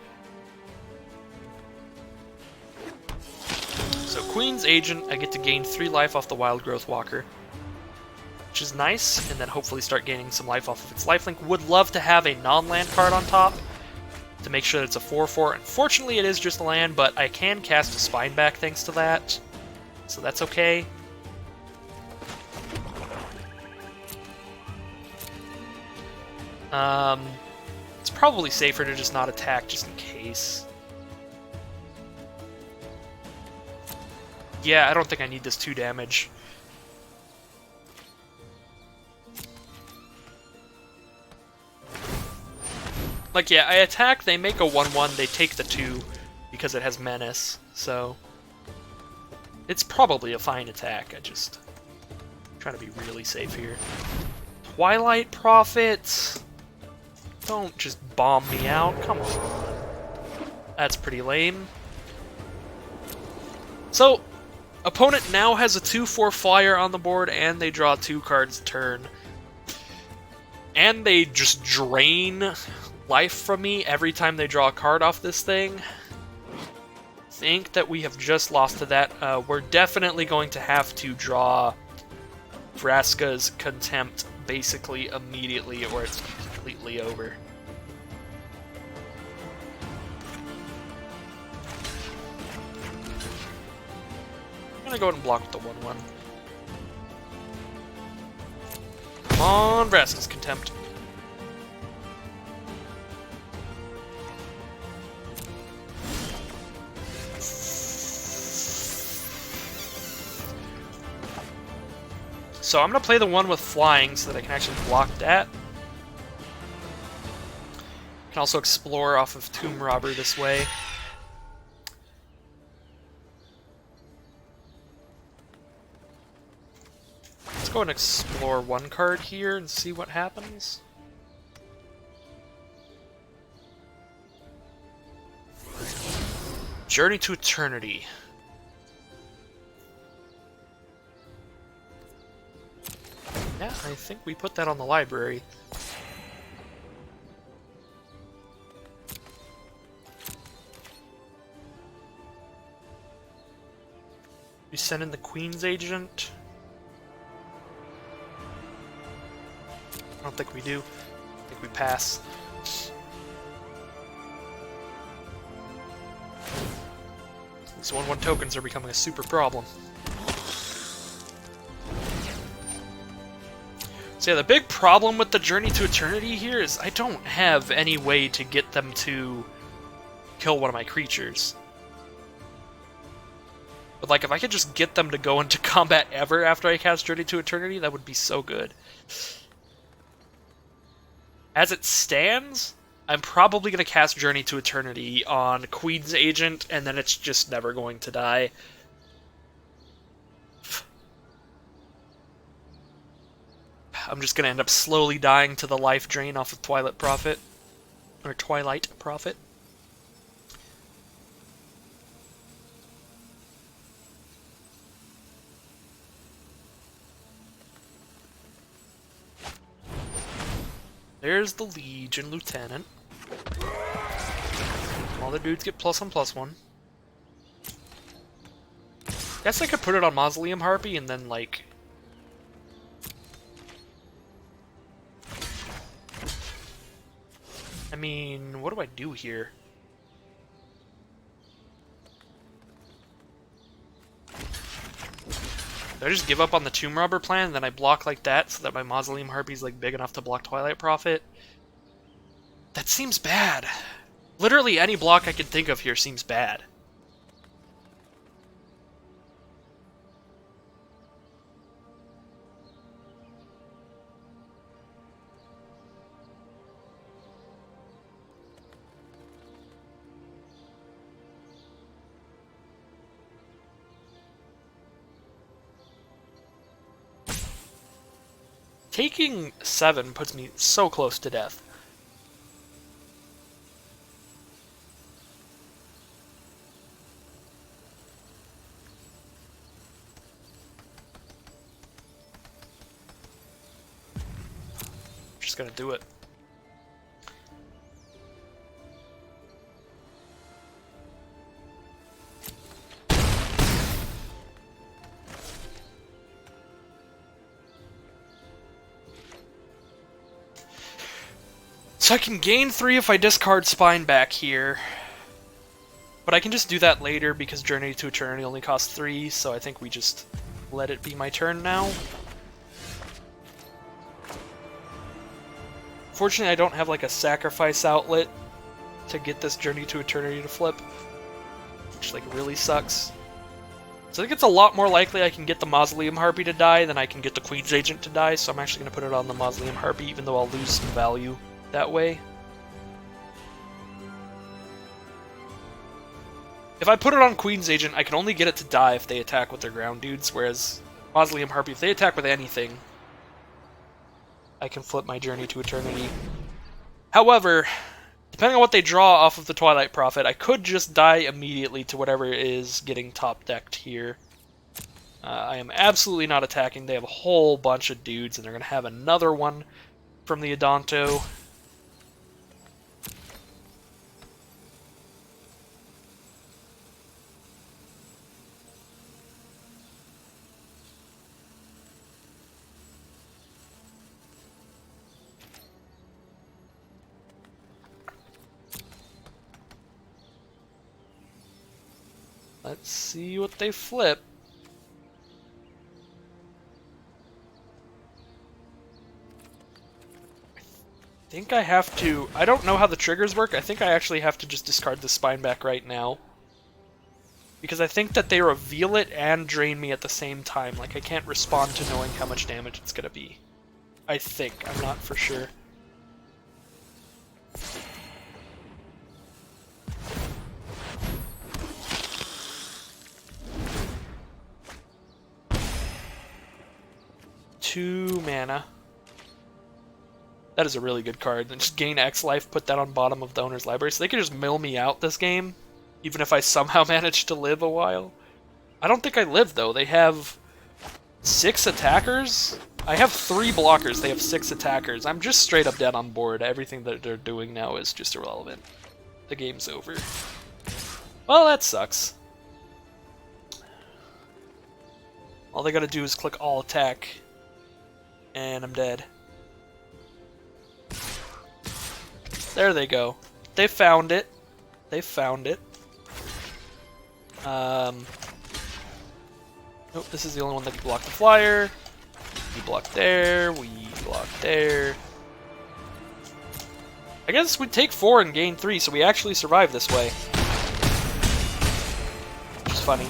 So Queen's Agent, I get to gain 3 life off the Wild Growth Walker, which is nice, and then hopefully start gaining some life off of its lifelink. Would love to have a non-land card on top to make sure that it's a 4/4. Unfortunately, it is just a land, but I can cast a Spineback thanks to that, so that's okay. It's probably safer to just not attack, just in case. Yeah, I don't think I need this 2 damage. Like, yeah, I attack, they make a 1/1, they take the 2 because it has Menace, so it's probably a fine attack. I'm trying to be really safe here. Twilight Prophet. Don't just bomb me out, come on. That's pretty lame. So, opponent now has a 2/4 flyer on the board, and they draw 2 cards a turn. And they just drain life from me every time they draw a card off this thing. I think that we have just lost to that. We're definitely going to have to draw Brassicas Contempt basically immediately, or it's completely over. I'm gonna go ahead and block with the 1/1. Come on, Brassicas Contempt. So I'm going to play the one with flying so that I can actually block that. Can also explore off of Tomb Robber this way. Let's go and explore one card here and see what happens. Journey to Eternity. Yeah, I think we put that on the library. We send in the Queen's Agent. I don't think we do. I think we pass. These 1/1 tokens are becoming a super problem. So yeah, the big problem with the Journey to Eternity here is I don't have any way to get them to kill one of my creatures. But like, if I could just get them to go into combat ever after I cast Journey to Eternity, that would be so good. As it stands, I'm probably going to cast Journey to Eternity on Queen's Agent, and then it's just never going to die. I'm just going to end up slowly dying to the life drain off of Twilight Prophet. Or Twilight Prophet. There's the Liege and Lieutenant. All the dudes get +1/+1. Guess I could put it on Mausoleum Harpy and then, like... I mean, what do I do here? Do I just give up on the Tomb Robber plan, and then I block like that so that my Mausoleum Harpy's like big enough to block Twilight Prophet? That seems bad. Literally any block I can think of here seems bad. Taking 7 puts me so close to death. Just gonna do it. So I can gain 3 if I discard Spine back here. But I can just do that later because Journey to Eternity only costs 3, so I think we just let it be my turn now. Fortunately, I don't have like a sacrifice outlet to get this Journey to Eternity to flip, which like really sucks. So I think it's a lot more likely I can get the Mausoleum Harpy to die than I can get the Queen's Agent to die, so I'm actually going to put it on the Mausoleum Harpy, even though I'll lose some value that way. If I put it on Queen's Agent, I can only get it to die if they attack with their ground dudes, whereas Mausoleum Harpy, if they attack with anything, I can flip my Journey to Eternity. However, depending on what they draw off of the Twilight Prophet, I could just die immediately to whatever is getting top-decked here. I am absolutely not attacking. They have a whole bunch of dudes, and they're going to have another one from the Adonto. Let's see what they flip. I think I have to... I don't know how the triggers work. I think I actually have to just discard the Spine back right now. Because I think that they reveal it and drain me at the same time. Like, I can't respond to knowing how much damage it's gonna be. I think. I'm not for sure. Two mana. That is a really good card. Then just gain X life, put that on bottom of the owner's library. So they can just mill me out this game, even if I somehow manage to live a while. I don't think I live, though. They have 6 attackers? I have 3 blockers. They have 6 attackers. I'm just straight up dead on board. Everything that they're doing now is just irrelevant. The game's over. Well, that sucks. All they gotta do is click all attack. And I'm dead. There they go. They found it. They found it. Nope, this is the only one that can block the flyer. We block there, we block there. I guess we take 4 and gain 3, so we actually survive this way. Which is funny.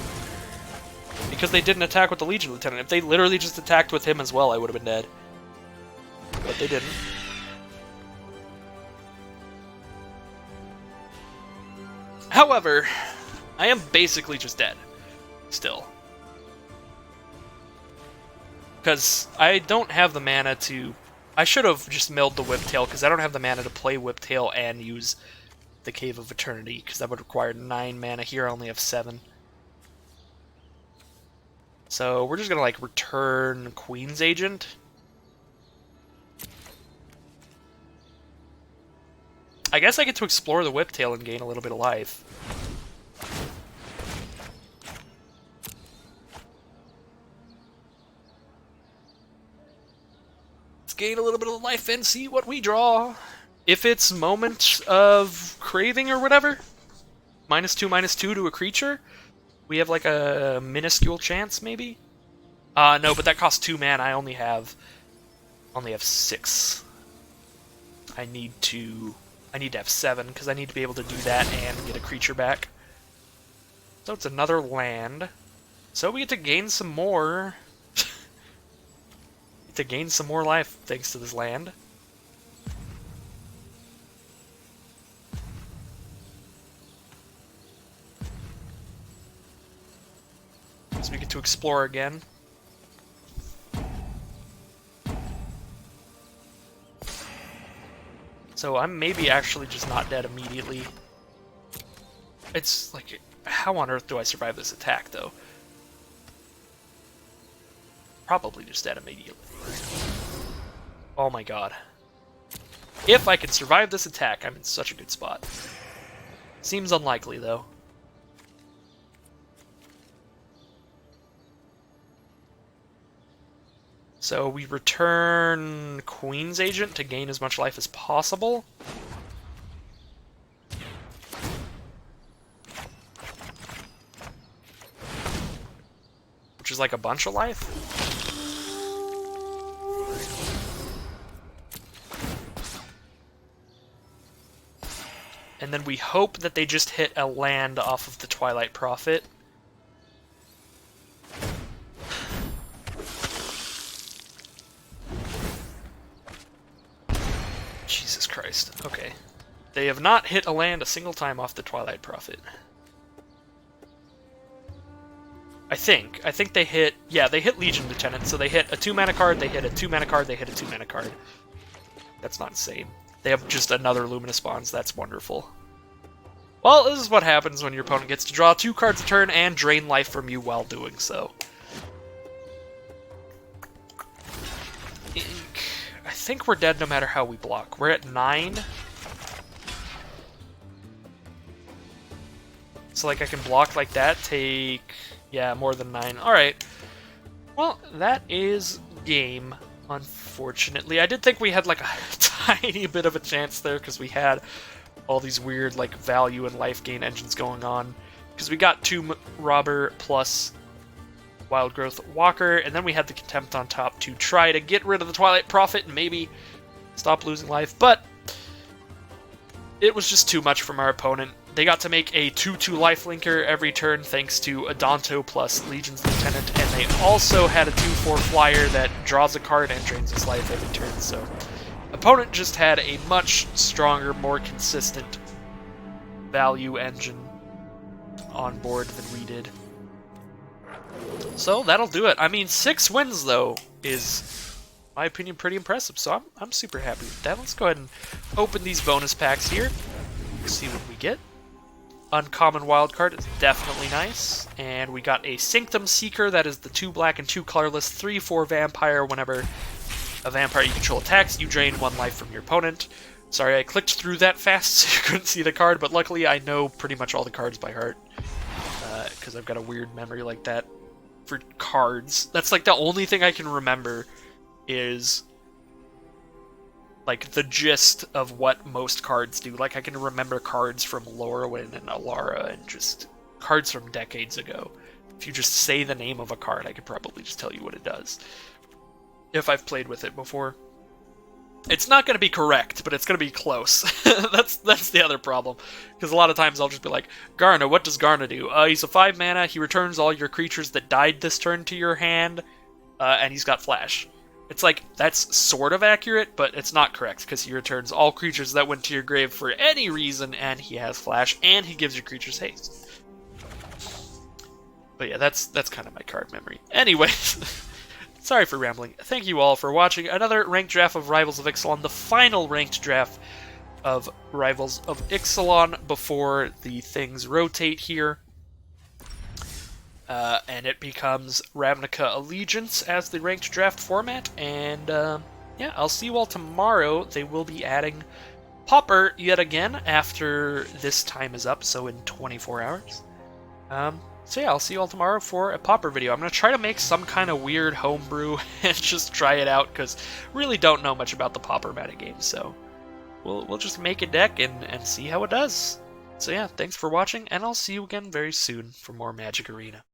Because they didn't attack with the Legion Lieutenant. If they literally just attacked with him as well, I would have been dead. But they didn't. However, I am basically just dead. Still. Because I don't have the mana to... I should have just milled the Whiptail, because I don't have the mana to play Whiptail and use the Cave of Eternity, because that would require 9 mana. Here I only have 7. So we're just going to, like, return Queen's Agent. I guess I get to explore the Whiptail and gain a little bit of life. Gain a little bit of life and see what we draw. If it's Moment of Craving or whatever, -2/-2 to a creature, we have like a minuscule chance, maybe? No, but that costs 2 mana. I only have 6. I need to have 7, because I need to be able to do that and get a creature back. So it's another land. So we get to gain some more... to gain some more life thanks to this land. So we get to explore again. So I'm maybe actually just not dead immediately. It's like, how on earth do I survive this attack, though? Probably just dead immediately. Oh my god. If I can survive this attack, I'm in such a good spot. Seems unlikely, though. So we return Queen's Agent to gain as much life as possible. Which is like a bunch of life. And then we hope that they just hit a land off of the Twilight Prophet. Jesus Christ. Okay. They have not hit a land a single time off the Twilight Prophet. I think they hit... Yeah, they hit Legion Lieutenant, so they hit a 2-mana card, they hit a 2-mana card, they hit a 2-mana card. That's not insane. They have just another Luminous Bonds. That's wonderful. Well, this is what happens when your opponent gets to draw 2 cards a turn and drain life from you while doing so. I think we're dead no matter how we block. We're at 9. So, like, I can block like that, take... Yeah, more than 9. Alright. Well, that is game, unfortunately. I did think we had, like, a tiny bit of a chance there, because we had all these weird, like, value and life gain engines going on. Because we got 2 Robber plus Wild Growth Walker, and then we had the Contempt on top to try to get rid of the Twilight Prophet and maybe stop losing life. But it was just too much from our opponent. They got to make a 2/2 lifelinker every turn thanks to Adonto plus Legion's Lieutenant, and they also had a 2/4 flyer that draws a card and drains its life every turn, so opponent just had a much stronger, more consistent value engine on board than we did. So that'll do it. I mean, 6 wins, though, is, in my opinion, pretty impressive, so I'm super happy with that. Let's go ahead and open these bonus packs here. See what we get. Uncommon wildcard is definitely nice. And we got a Sanctum Seeker, that is the 2 black and 2 colorless, 3/4 vampire. Whenever a vampire you control attacks, you drain 1 life from your opponent. Sorry, I clicked through that fast so you couldn't see the card, but luckily I know pretty much all the cards by heart. Because I've got a weird memory like that for cards. That's like the only thing I can remember is like the gist of what most cards do. Like I can remember cards from Lorwyn and Alara and just cards from decades ago. If you just say the name of a card, I could probably just tell you what it does. If I've played with it before. It's not going to be correct, but it's going to be close. That's the other problem. Because a lot of times I'll just be like, Garna, what does Garna do? He's a 5 mana, he returns all your creatures that died this turn to your hand, and he's got Flash. It's like, that's sort of accurate, but it's not correct, because he returns all creatures that went to your grave for any reason, and he has Flash, and he gives your creatures haste. But yeah, that's kind of my card memory. Anyways, sorry for rambling. Thank you all for watching another ranked draft of Rivals of Ixalan, the final ranked draft of Rivals of Ixalan before the things rotate here. And it becomes Ravnica Allegiance as the ranked draft format. And yeah, I'll see you all tomorrow. They will be adding Pauper yet again after this time is up, so in 24 hours. So yeah, I'll see you all tomorrow for a Pauper video. I'm going to try to make some kind of weird homebrew and just try it out, because really don't know much about the Pauper metagame, so we'll just make a deck and see how it does. So yeah, thanks for watching, and I'll see you again very soon for more Magic Arena.